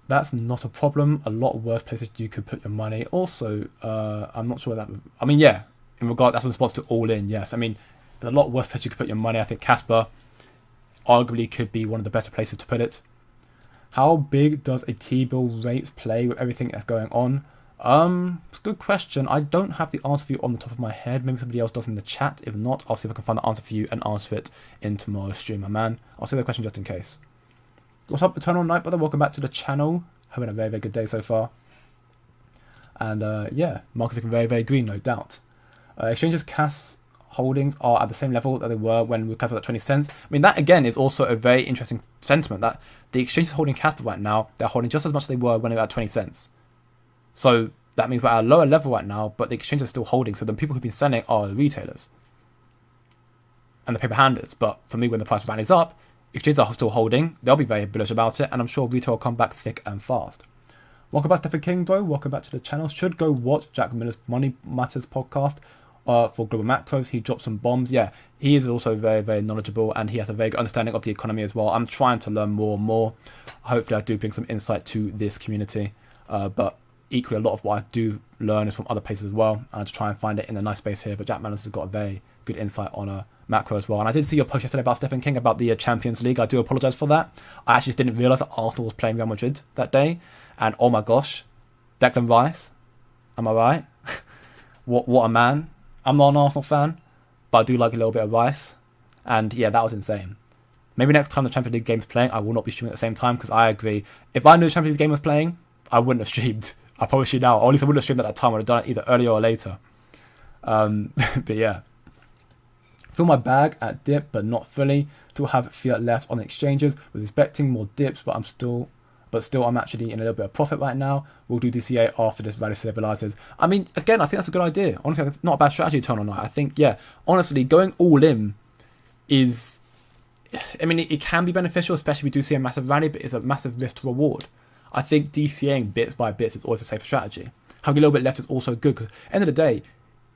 That's not a problem. A lot worse places you could put your money. Also, I'm not sure that... I mean, yeah, in regard, that's a response to all in, yes. I mean, there's a lot worse places you could put your money. I think Casper arguably could be one of the better places to put it. How big does a T-bill rate play with everything that's going on? It's a good question. I don't have the answer for you on the top of my head. Maybe somebody else does in the chat. If not, I'll see if I can find the answer for you and answer it in tomorrow's stream, my man. I'll say the question just in case. What's up, Eternal Night, brother? Welcome back to the channel. Having a very, very good day so far. And yeah, market's looking very, very green, no doubt. Exchanges Kas holdings are at the same level that they were when we Casper at 20 cents. I mean, that again is also a very interesting sentiment that the exchanges holding Casper right now, they're holding just as much as they were when they were at 20 cents. So that means we're at a lower level right now, but the exchanges are still holding. So the people who've been selling are the retailers and the paper handlers. But for me, when the price rallies up, exchanges are still holding. They'll be very bullish about it, and I'm sure retail will come back thick and fast. Welcome back, Stephen King, though. Welcome back to the channel. Should go watch Jack Miller's Money Matters podcast for Global Macros. He dropped some bombs. Yeah, he is also very, very knowledgeable, and he has a very good understanding of the economy as well. I'm trying to learn more and more. Hopefully, I do bring some insight to this community. But equally, a lot of what I do learn is from other places as well. And I just try and find it in a nice space here. But Jack Miller's has got a very good insight on macro as well. And I did see your post yesterday about Stephen King about the Champions League. I do apologise for that. I actually just didn't realise that Arsenal was playing Real Madrid that day. And oh my gosh, Declan Rice, am I right? what a man. I'm not an Arsenal fan, but I do like a little bit of Rice. And yeah, that was insane. Maybe next time the Champions League game's playing, I will not be streaming at the same time, because I agree. If I knew the Champions League game was playing, I wouldn't have streamed. I promise you now. Or at least I wouldn't have streamed at that time. I would have done it either earlier or later. But yeah. Fill my bag at dip, but not fully. Still have fiat left on exchanges. Was expecting more dips, but still I'm actually in a little bit of profit right now. We'll do DCA after this rally stabilizes. I mean, again, I think that's a good idea. Honestly, it's not a bad strategy to turn on night. I think, yeah, honestly, going all in is, I mean, it can be beneficial, especially if we do see a massive rally, but it's a massive risk to reward. I think DCAing bits by bits is always a safer strategy. Having a little bit left is also good, because at the end of the day,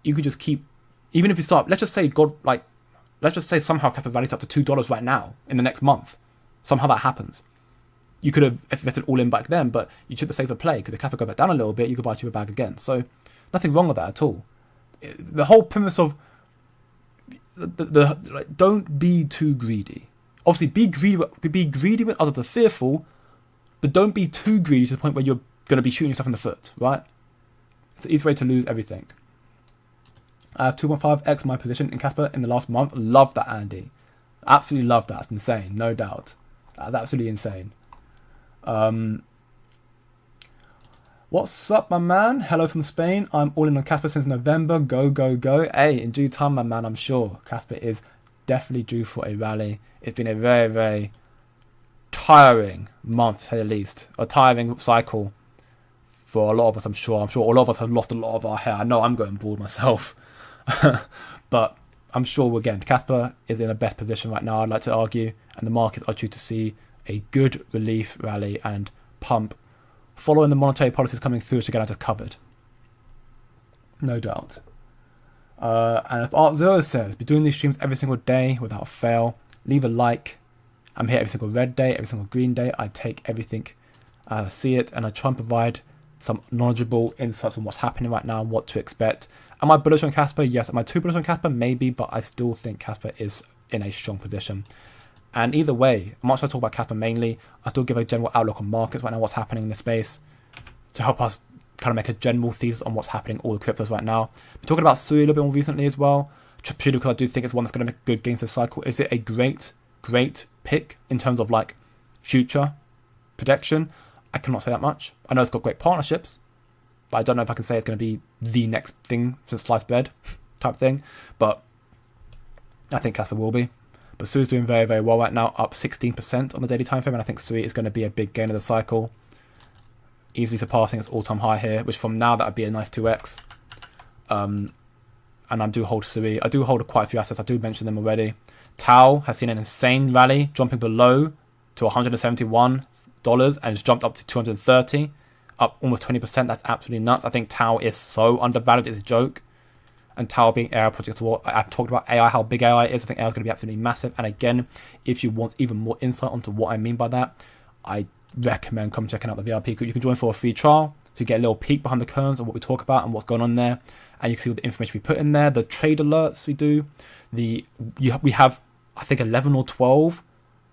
you could just keep, even if you start, let's just say somehow Kappa rallies up to $2 right now in the next month. Somehow that happens. You could have invested all in back then, but you took the safer play, because the Kappa go back down a little bit, you could buy a cheaper bag again. So nothing wrong with that at all. The whole premise of like, don't be too greedy. Obviously, be greedy when others are fearful, but don't be too greedy to the point where you're going to be shooting yourself in the foot, right? It's the easy way to lose everything. I have 2.5x my position in Kaspa in the last month. Love that, Andy. Absolutely love that. That's insane, no doubt. That's absolutely insane. What's up, my man? Hello from Spain. I'm all in on Kaspa since November. Go, go, go. Hey, in due time, my man, I'm sure. Kaspa is definitely due for a rally. It's been a very, very tiring month, to say the least. A tiring cycle for a lot of us, I'm sure. I'm sure all of us have lost a lot of our hair. I know I'm going bald myself. But I'm sure, again, Kaspa is in the best position right now, I'd like to argue. And the markets are due to see a good relief rally and pump following the monetary policies coming through, which again I just covered. No doubt. And if Art Zero says, be doing these streams every single day without fail, leave a like. I'm here every single red day, every single green day. I take everything as I see it, and I try and provide some knowledgeable insights on what's happening right now and what to expect. Am I bullish on Kaspa? Yes. Am I too bullish on Kaspa? Maybe, but I still think Kaspa is in a strong position. And either way, much as I talk about Kaspa mainly, I still give a general outlook on markets right now, what's happening in the space, to help us kind of make a general thesis on what's happening in all the cryptos right now. We're talking about Sui a little bit more recently as well, purely because I do think it's one that's going to make good gains this cycle. Is it a great pick in terms of like future projection? I cannot say that much. I know it's got great partnerships, but I don't know if I can say it's going to be the next thing since sliced bread type thing. But I think Kaspa will be. But Sui is doing very, very well right now, up 16% on the daily time frame, and I think Sui is going to be a big gain of the cycle, easily surpassing its all-time high here, which from now that would be a nice 2x. And I do hold Sui. I do hold quite a few assets. I do mention them already. Tau has seen an insane rally, jumping below to $171, and it's jumped up to 230, up almost 20%. That's absolutely nuts. I think Tau is so undervalued, it's a joke. And Tau being AI project, I've talked about AI, how big AI is. I think AI is going to be absolutely massive. And again, if you want even more insight onto what I mean by that, I recommend come checking out the VIP group. You can join for a free trial to get a little peek behind the curtains of what we talk about and what's going on there. And you can see all the information we put in there, the trade alerts we do. We have, I think, 11 or 12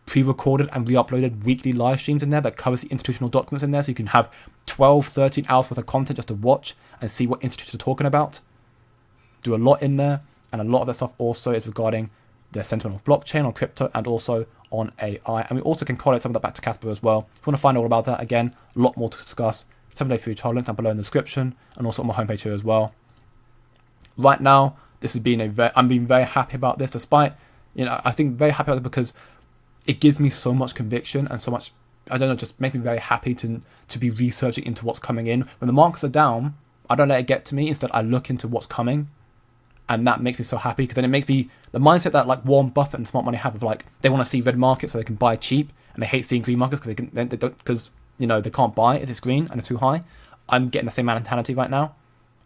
pre-recorded and re-uploaded weekly live streams in there that covers the institutional documents in there. So you can have 12, 13 hours worth of content just to watch and see what institutions are talking about. Do a lot in there, and a lot of that stuff also is regarding the sentiment of blockchain, on crypto, and also on AI. And we also can correlate some of that back to Kaspa as well. If you want to find out all about that, again, a lot more to discuss. 7-day free trial link down below in the description, and also on my homepage here as well. Right now, this has been I'm being very happy about this, despite, I think very happy about it because it gives me so much conviction and so much, I don't know, just makes me very happy to be researching into what's coming in. When the markets are down, I don't let it get to me. Instead, I look into what's coming. And that makes me so happy, because then it makes me, the mindset that like Warren Buffett and smart money have of like, they want to see red markets so they can buy cheap, and they hate seeing green markets because they can't buy if it's green and it's too high. I'm getting the same mentality right now.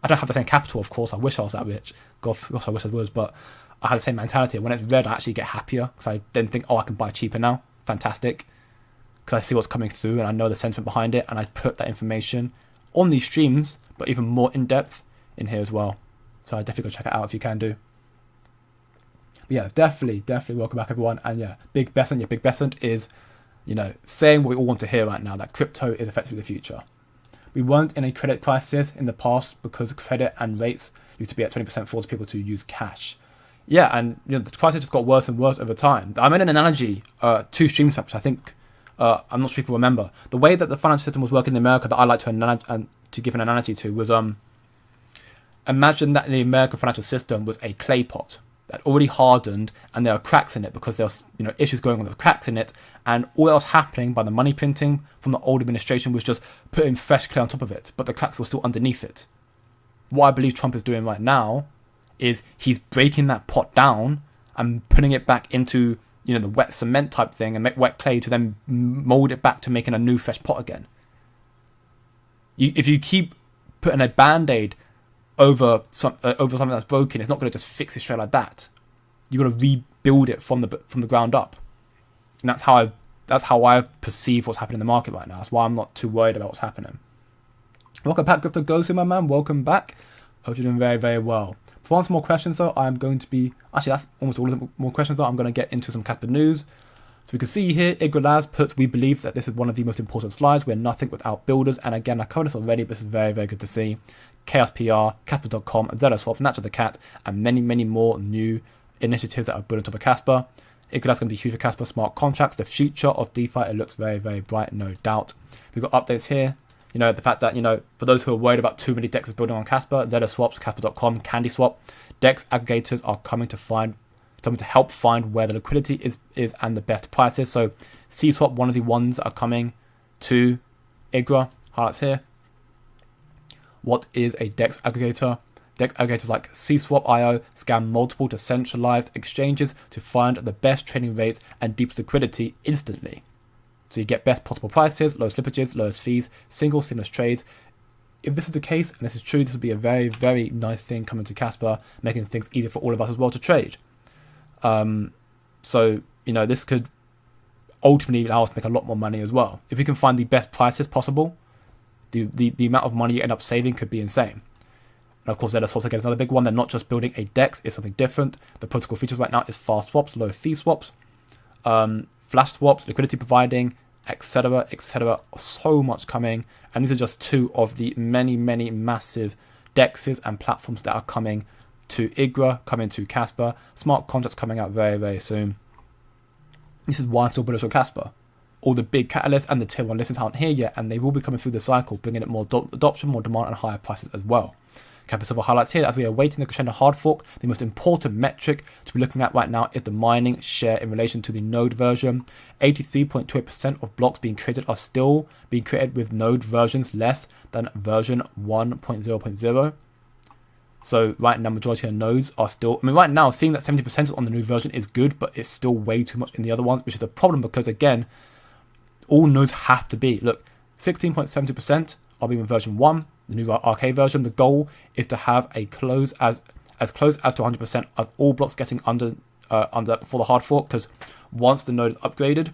I don't have the same capital, of course. I wish I was that rich. Gosh, I wish I was, but I have the same mentality. When it's red, I actually get happier because I then think, I can buy cheaper now. Fantastic. Because I see what's coming through and I know the sentiment behind it, and I put that information on these streams, but even more in depth in here as well. So I definitely go check it out if you can do. But yeah, definitely welcome back everyone. And yeah, Big Besant is, saying what we all want to hear right now, that crypto is effectively the future. We weren't in a credit crisis in the past because credit and rates used to be at 20%, forced people to use cash. Yeah, and the crisis just got worse and worse over time. I made an analogy 2 streams back, which I think I'm not sure people remember. The way that the financial system was working in America that I like to give an analogy to was imagine that the American financial system was a clay pot that already hardened, and there are cracks in it because there was issues going on. There were cracks in it, and all that was happening by the money printing from the old administration was just putting fresh clay on top of it, but the cracks were still underneath it. What I believe Trump is doing right now is he's breaking that pot down and putting it back into the wet cement type thing and make wet clay to then mold it back to making a new fresh pot again. If you keep putting a band-aid over something that's broken, it's not going to just fix it straight like that. You got to rebuild it from the ground up, and that's how I perceive what's happening in the market right now. That's why I'm not too worried about what's happening. Welcome back, Crypto Go-To, my man. Welcome back. Hope you're doing very, very well. For some more questions, though, I'm going to be that's almost all of the more questions. Though I'm going to get into some Casper news. So we can see here, Igor puts, we believe that this is one of the most important slides. We're nothing without builders. And again, I covered this already, but this is very, very good to see. Chaos PR, Casper.com, ZeroSwap, Natural the Cat, and many, many more new initiatives that are built on top of Casper. Igor going to be huge for Casper. Smart contracts, the future of DeFi, it looks very, very bright, no doubt. We've got updates here. The fact that, for those who are worried about too many DEXs building on Casper, ZeroSwaps, Casper.com, CandySwap, DEX aggregators are coming to help find where the liquidity is and the best prices. So CSwap, one of the ones that are coming to IGRA. Highlights here. What is a DEX aggregator? DEX aggregators like CSwap.io scan multiple decentralized exchanges to find the best trading rates and deepest liquidity instantly. So you get best possible prices, lowest slippages, lowest fees, single seamless trades. If this is the case, and this is true, this would be a very, very nice thing coming to Casper, making things easier for all of us as well to trade. So this could ultimately allow us to make a lot more money as well. If we can find the best prices possible, the amount of money you end up saving could be insane. And of course, ZeroSwaps again is another big one. They're not just building a DEX, it's something different. The protocol features right now is fast swaps, low fee swaps, flash swaps, liquidity providing, etc., etc. So much coming. And these are just 2 of the many, many massive DEXs and platforms that are coming to IGRA, coming to Casper. Smart contracts coming out very, very soon. This is why I'm still bullish on Casper. All the big catalysts and the tier 1 listings aren't here yet, and they will be coming through the cycle, bringing it more adoption, more demand, and higher prices as well. Casper Silver highlights here as we are waiting the crescendo hard fork. The most important metric to be looking at right now is the mining share in relation to the node version. 83.2% of blocks being created are still being created with node versions less than version 1.0.0. So right now, majority of nodes are still, right now, seeing that 70% on the new version is good, but it's still way too much in the other ones, which is a problem because, again, all nodes have to be, 16.70% are being in version 1, the new arcade version. The goal is to have a close as close as to 100% of all blocks getting under that before the hard fork, because once the node is upgraded,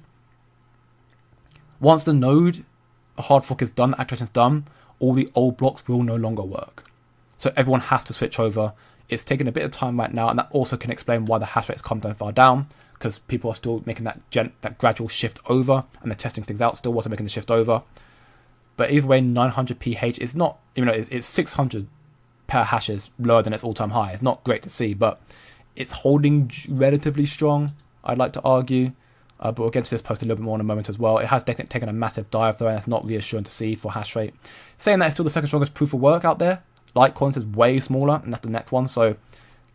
once the node hard fork is done, the activation is done, all the old blocks will no longer work. So everyone has to switch over. It's taking a bit of time right now, and that also can explain why the hash rate has come down far down, because people are still making that gradual shift over, and they're testing things out still, also making the shift over. But either way, 900 pH is not, it's 600 hashes lower than its all-time high. It's not great to see, but it's holding relatively strong, I'd like to argue. But we'll get to this post a little bit more in a moment as well. It has taken a massive dive though, and that's not reassuring to see for hash rate. Saying that it's still the second strongest proof of work out there. Litecoin is way smaller, and that's the next one. So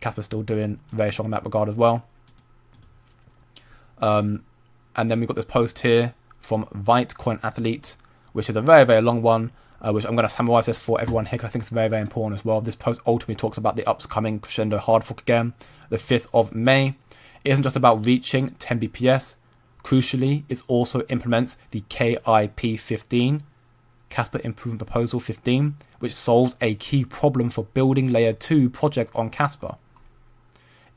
Casper's still doing very strong in that regard as well. And then we've got this post here from Coin Athlete, which is a very, very long one, which I'm going to summarize this for everyone here because I think it's very, very important as well. This post ultimately talks about the upcoming crescendo hard fork again, the 5th of May. It isn't just about reaching 10 BPS. Crucially, it also implements the KIP 15, Kaspa Improvement Proposal 15, which solves a key problem for building Layer 2 projects on Kaspa,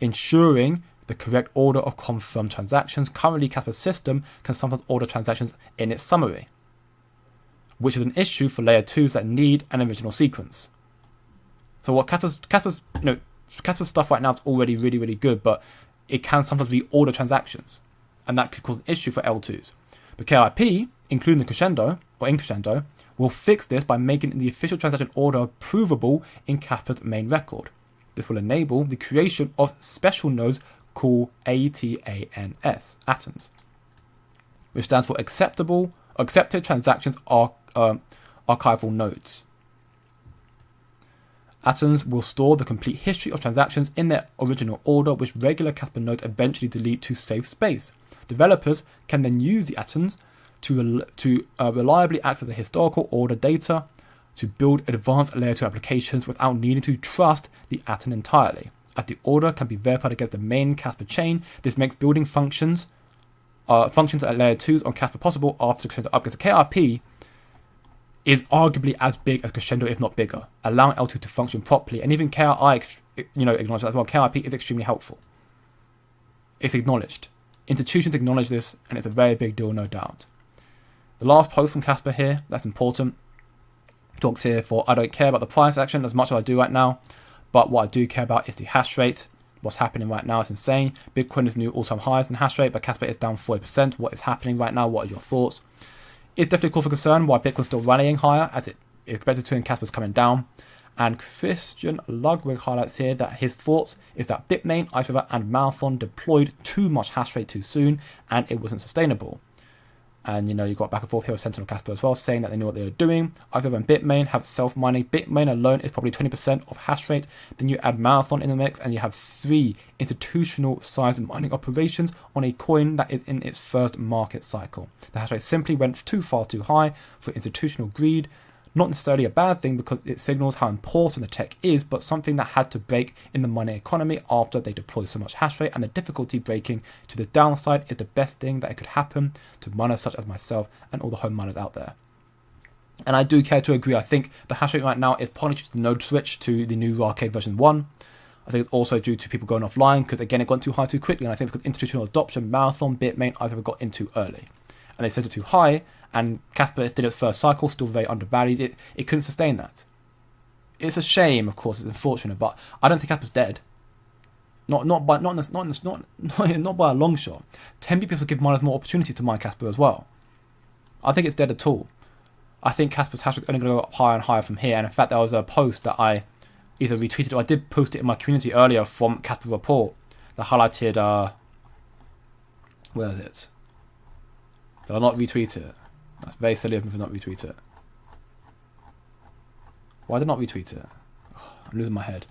ensuring the correct order of confirmed transactions. Currently, Kaspa's system can sometimes order transactions in its summary, which is an issue for Layer 2s that need an original sequence. So what Kaspa's stuff right now is already really, really good, but it can sometimes reorder transactions, and that could cause an issue for L2s. But KIP, including the crescendo or in crescendo, will fix this by making the official transaction order provable in Kaspa's main record. This will enable the creation of special nodes called ATANS, atoms, which stands for accepted transactions archival nodes. Atoms will store the complete history of transactions in their original order, which regular Kaspa nodes eventually delete to save space. Developers can then use the atoms to reliably access the historical order data to build advanced layer 2 applications without needing to trust the atom entirely. As the order can be verified against the main Kaspa chain, this makes building functions at layer 2s on Kaspa possible after the crescendo upgrade. So KIP is arguably as big as crescendo, if not bigger, allowing L2 to function properly. And even KRI, acknowledges that as well. KIP is extremely helpful. It's acknowledged. Institutions acknowledge this, and it's a very big deal, no doubt. The last post from Kaspa here, that's important, talks here for I don't care about the price action as much as I do right now, but what I do care about is the hash rate. What's happening right now is insane. Bitcoin is new all-time highs in hash rate, but Kaspa is down 40%. What is happening right now? What are your thoughts? It's definitely cause for concern why Bitcoin's still rallying higher, as it is expected to, and Kaspa's coming down. And Christian Ludwig highlights here that his thoughts is that Bitmain, Ice and Marathon deployed too much hash rate too soon, and it wasn't sustainable. And you got back and forth here with Sentinel Kaspa as well, saying that they knew what they were doing. Ice and Bitmain have self-mining. Bitmain alone is probably 20% of hash rate. Then you add Marathon in the mix, and you have 3 institutional-sized mining operations on a coin that is in its first market cycle. The hash rate simply went too high for institutional greed. Not necessarily a bad thing because it signals how important the tech is, but something that had to break in the money economy after they deployed so much hash rate, and the difficulty breaking to the downside is the best thing that it could happen to miners such as myself and all the home miners out there. And I do care to agree. I think the hash rate right now is partly due to the node switch to the new Arcade version 1. I think it's also due to people going offline because, again, it got too high too quickly, and I think because institutional adoption, Marathon, Bitmain, either got in too early. And they set it too high, and Kaspa did its first cycle, still very undervalued. It couldn't sustain that. It's a shame, of course, it's unfortunate, but I don't think Kaspa's dead. Not by a long shot. 10 BPS will give miners more opportunity to mine Kaspa as well. I think it's dead at all. I think Kaspa's hash rate is only going to go up higher and higher from here, and in fact there was a post that I either retweeted or I did post it in my community earlier from Kaspa report that highlighted, where is it? Did I not retweet it? That's very silly of me for not retweet it. Why did I not retweet it? Oh, I'm losing my head.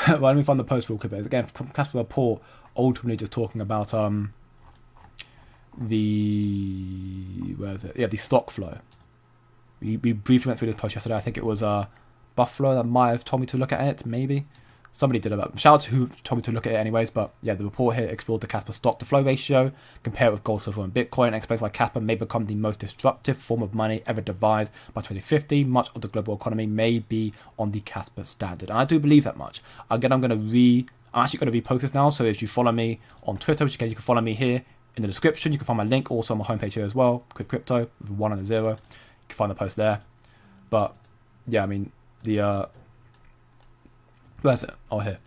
Well, let me find the post real quick. Again, Kaspa report ultimately just talking about the stock flow. We briefly went through this post yesterday. I think it was Buffalo that might have told me to look at it, maybe. Somebody did about. Shout out to who told me to look at it anyways, but yeah, the report here explored the Kaspa stock to flow ratio, compare it with gold, silver, and Bitcoin, and explains why Kaspa may become the most disruptive form of money ever devised by 2050. Much of the global economy may be on the Kaspa standard, and I do believe that much. Again, I'm actually going to repost this now, so if you follow me on Twitter, which you can follow me here in the description, you can find my link also on my homepage here as well, Quick Crypto, with 1 and a 0. You can find the post there. But yeah, I mean, where's it? Oh, here.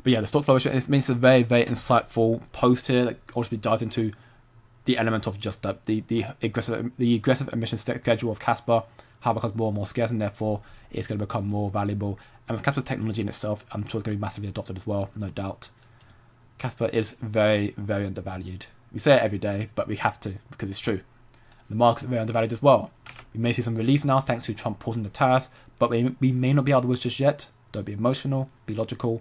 But yeah, the stock flow ratio, it means a very, very insightful post here that also dives into the element of just the aggressive emission schedule of Kaspa, how it becomes more and more scarce, and therefore it's going to become more valuable. And with Kaspa's technology in itself, I'm sure it's going to be massively adopted as well, no doubt. Kaspa is very, very undervalued. We say it every day, but we have to because it's true. The market's very undervalued as well. We may see some relief now thanks to Trump pausing the tariffs, but we may not be out of the woods just yet. Don't be emotional, be logical.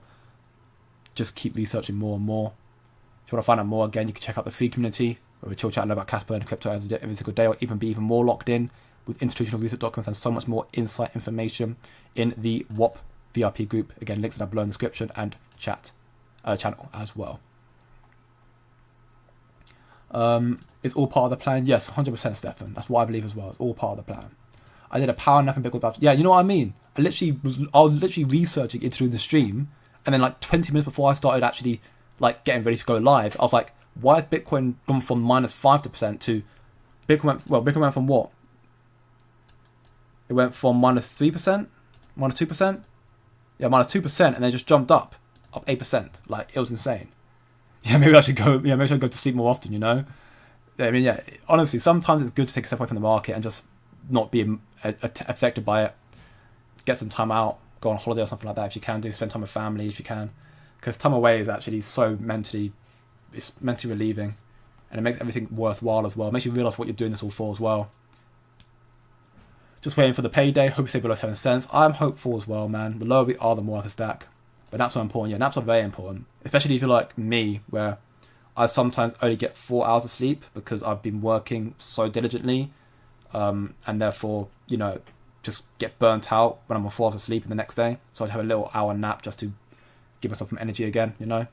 Just keep researching more and more. If you want to find out more, again, you can check out the free community where we chill chatting about Kaspa and crypto every single day, or even be even more locked in with institutional research documents and so much more insight information in the WAP VIP group. Again, links are below in the description and channel as well. It's all part of the plan. Yes, 100%, Stefan. That's what I believe as well. It's all part of the plan. I did a power nap in Bitcoin about. Yeah, you know what I mean. I was literally researching it through the stream, and then like 20 minutes before I started actually like getting ready to go live, I was like, why has Bitcoin gone from -5% to Bitcoin went from what? It went from -3%, -2%. Yeah, -2%, and then just jumped up 8%. Like, it was insane. Yeah, maybe I should go. Yeah, maybe I should go to sleep more often. You know. I mean, yeah. Honestly, sometimes it's good to take a step away from the market and just not be affected by it. Get some time out, go on holiday or something like that if you can do. Spend time with family if you can, because time away is actually it's mentally relieving, and it makes everything worthwhile as well. It makes you realise what you're doing this all for as well. Just waiting for the payday. Hope you stay below 7 cents. I'm hopeful as well, man. The lower we are, the more I can stack. But naps are important. Yeah, naps are very important, especially if you're like me, where I sometimes only get 4 hours of sleep because I've been working so diligently, and therefore, you know, just get burnt out when I'm on 4 hours of sleep in the next day. So I'd have a little hour nap just to give myself some energy again, you know.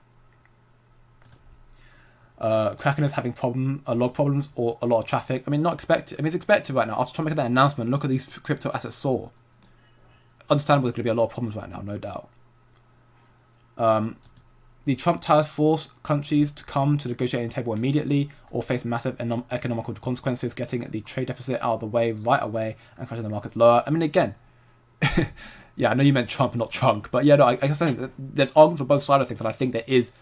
Kraken is having a lot of problems or a lot of traffic. I mean, not expected. I mean, it's expected right now. After trying to make that announcement, look at these crypto assets soar. Understandable, there's going to be a lot of problems right now, no doubt. The Trump tariff force countries to come to the negotiating table immediately or face massive economical consequences, getting the trade deficit out of the way right away and crashing the markets lower. I mean, again, yeah, I know you meant Trump, not Trunk, but yeah, no, I guess there's arguments for both sides of things, and I think there is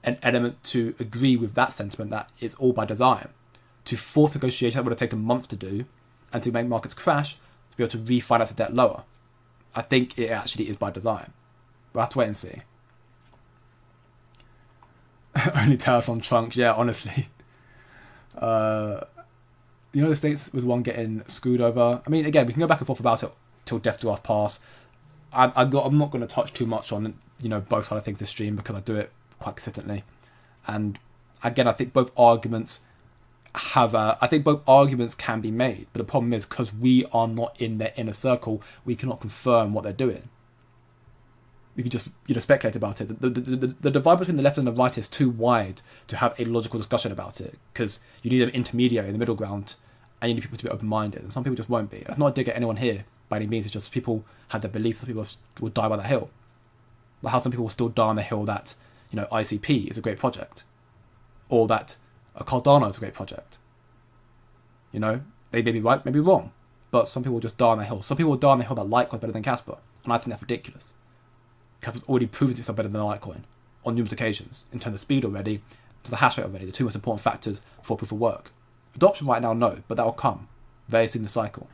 an element to agree with that sentiment that it's all by design. To force negotiations that would have taken months to do, and to make markets crash, to be able to refinance the debt lower. I think it actually is by design. We'll have to wait and see. Only tariffs on trunks, yeah, honestly. The United States was one getting screwed over. I mean, again, we can go back and forth about it till death do us pass. I'm not going to touch too much on, you know, both sides of things this stream because I do it quite consistently. And again, I think both arguments can be made, but the problem is because we are not in their inner circle, we cannot confirm what they're doing. We can just, you know, speculate about it. The divide between the left and the right is too wide to have a logical discussion about it, because you need an intermediary in the middle ground, and you need people to be open-minded, and some people just won't be. That's not a dig at anyone here by any means. It's just people have their beliefs. Some people will die by that hill, but how some people will still die on the hill that, you know, ICP is a great project, or that a Cardano is a great project. You know, they may be right, maybe wrong, but some people will just die on the hill. Some people will die on the hill that Litecoin is better than Casper, and I think that's ridiculous. Casper's already proven itself better than Litecoin on numerous occasions in terms of speed already, to the hash rate already, the two most important factors for proof of work. Adoption right now, no, but that will come very soon in the cycle.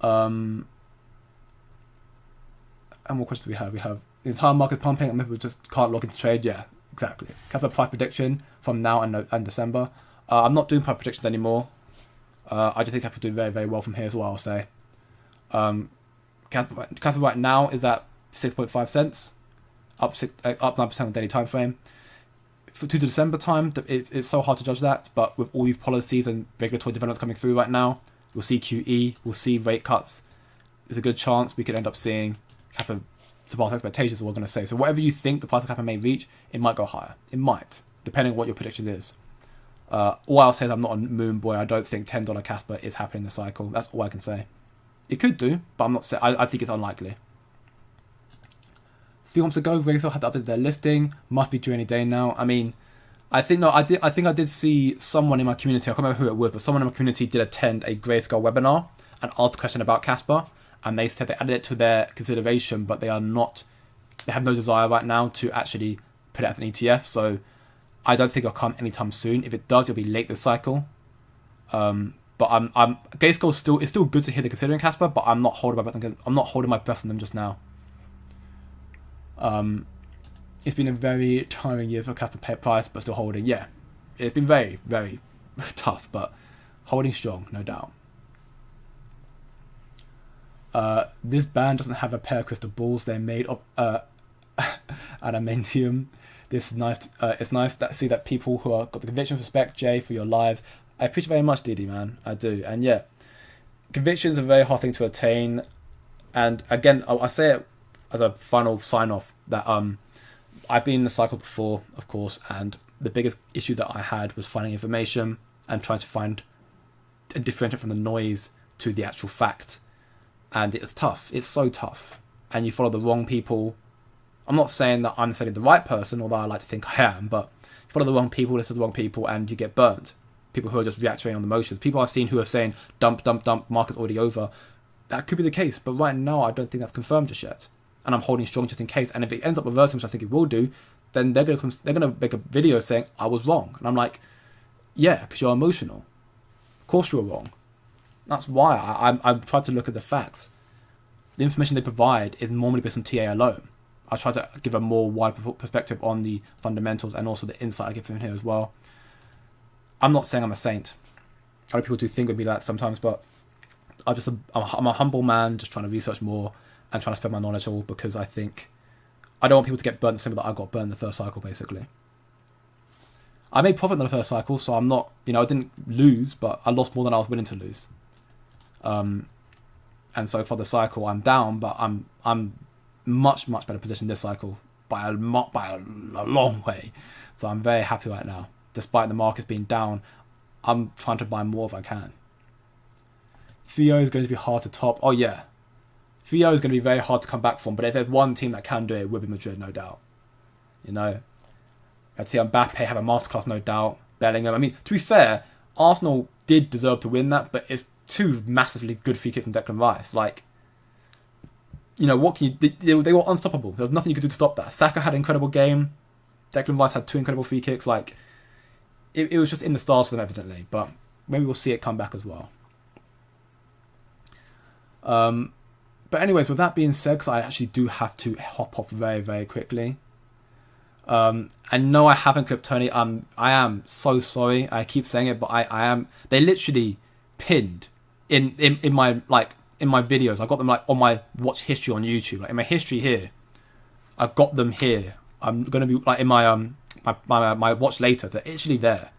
And what questions do we have? We have the entire market pumping and people just can't log into trade. Yeah, exactly. Casper price prediction from now and December. I'm not doing price predictions anymore. I just think Casper will do very, very well from here as well, I'll say. Casper right now is at 6.5 cents, up 9% on the daily time frame. To December time, it's so hard to judge that, but with all these policies and regulatory developments coming through right now, we'll see QE, we'll see rate cuts. There's a good chance we could end up seeing Casper surpass expectations, is what we're going to say. So whatever you think the price of Casper may reach, it might go higher. It might, depending on what your prediction is. All I'll say is I'm not a moon boy. I don't think $10 Casper is happening in the cycle. That's all I can say. It could do, but I'm not saying. I think it's unlikely. 3 months ago, Razor had updated their listing. Must be due any day now. I mean, I think I did see someone in my community. I can't remember who it was, but someone in my community did attend a Grayscale webinar and asked a question about Casper, and they said they added it to their consideration, but they have no desire right now to actually put it as an ETF. So I don't think it'll come anytime soon. If it does, it'll be late this cycle. But Grayscale it's still good to hear they're considering Casper, but I'm not holding my breath on them just now. It's been a very tiring year for Casper price, but still holding. Yeah, it's been very, very tough, but holding strong, no doubt. This band doesn't have a pair of crystal balls. They're made of adamantium. This is nice. It's nice to see that people who are got the conviction, respect Jay for your lives. I appreciate very much, Didi, man. I do. And yeah, conviction's a very hard thing to attain. And again, I say it as a final sign off that I've been in the cycle before, of course, and the biggest issue that I had was finding information and trying to find and differentiate from the noise to the actual fact. And it's tough. It's so tough. And you follow the wrong people. I'm not saying that I'm necessarily the right person, although I like to think I am, but you follow the wrong people, listen to the wrong people, and you get burnt. People who are just reacting on emotions. People I've seen who are saying, dump, market's already over. That could be the case, but right now I don't think that's confirmed just yet. And I'm holding strong just in case. And if it ends up reversing, which I think it will do, then they're gonna make a video saying I was wrong. And I'm like, yeah, because you're emotional. Of course you were wrong. That's why I try to look at the facts. The information they provide is normally based on TA alone. I try to give a more wide perspective on the fundamentals and also the insight I give from here as well. I'm not saying I'm a saint. A lot of people do think of me that sometimes, but I'm a humble man just trying to research more and trying to spread my knowledge all, because I think I don't want people to get burnt the same way that I got burnt in the first cycle, basically. I made profit in the first cycle, so I'm not, I didn't lose, but I lost more than I was willing to lose. And so for the cycle, I'm down, but I'm much better positioned this cycle by a long way. So I'm very happy right now. Despite the markets being down, I'm trying to buy more if I can. 3-0 is going to be hard to top. Oh yeah, 3-0 is going to be very hard to come back from. But if there's one team that can do it, it will be Madrid, no doubt. I'd see Mbappe have a masterclass, no doubt. Bellingham. I mean, to be fair, Arsenal did deserve to win that, but it's two massively good free kicks from Declan Rice. Like, what can you? They were unstoppable. There was nothing you could do to stop that. Saka had an incredible game. Declan Rice had 2 incredible free kicks. Like, it was just in the stars for them, evidently. But maybe we'll see it come back as well. But anyways, with that being said, because I actually do have to hop off very, very quickly. I know I haven't clipped Tony. I am so sorry. I keep saying it, but I am. They literally pinned in my videos. I got them on my watch history on YouTube. In my history here, I've got them here. I'm gonna be in my my watch later. They're actually there.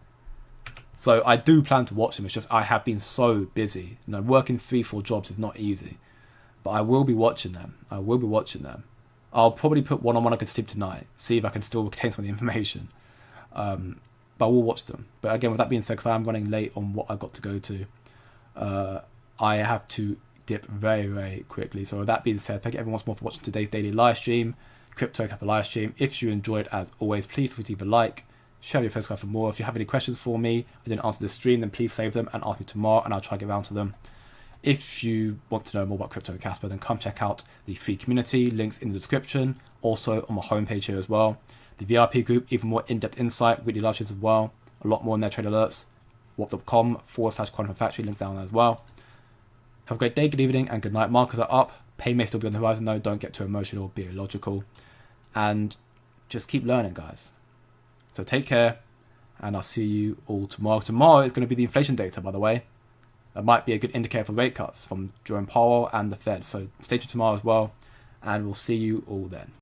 So I do plan to watch them. It's just I have been so busy. Working 3-4 jobs is not easy. But I will be watching them. I'll probably put one on when I go to sleep tonight. See if I can still retain some of the information. But I will watch them. But again, with that being said, because I am running late on what I've got to go to, I have to dip very, very quickly. So with that being said, thank you everyone once more for watching today's daily live stream, Crypto Kappa live stream. If you enjoyed, as always, please feel free to leave a like, share your friends for more. If you have any questions for me, I didn't answer this stream, then please save them and ask me tomorrow, and I'll try to get around to them. If you want to know more about Crypto Kaspa, then come check out the free community, links in the description, also on my homepage here as well. The VIP group, even more in-depth insight, weekly live streams as well, a lot more in their trade alerts, whatsup.com/Quantum Factory, links down there as well. Have a great day, good evening, and good night. Markers are up, pay may still be on the horizon though, don't get too emotional, be illogical, and just keep learning, guys. So take care, and I'll see you all tomorrow. Tomorrow is going to be the inflation data, by the way. That might be a good indicator for rate cuts from Jerome Powell and the Fed. So stay tuned tomorrow as well, and we'll see you all then.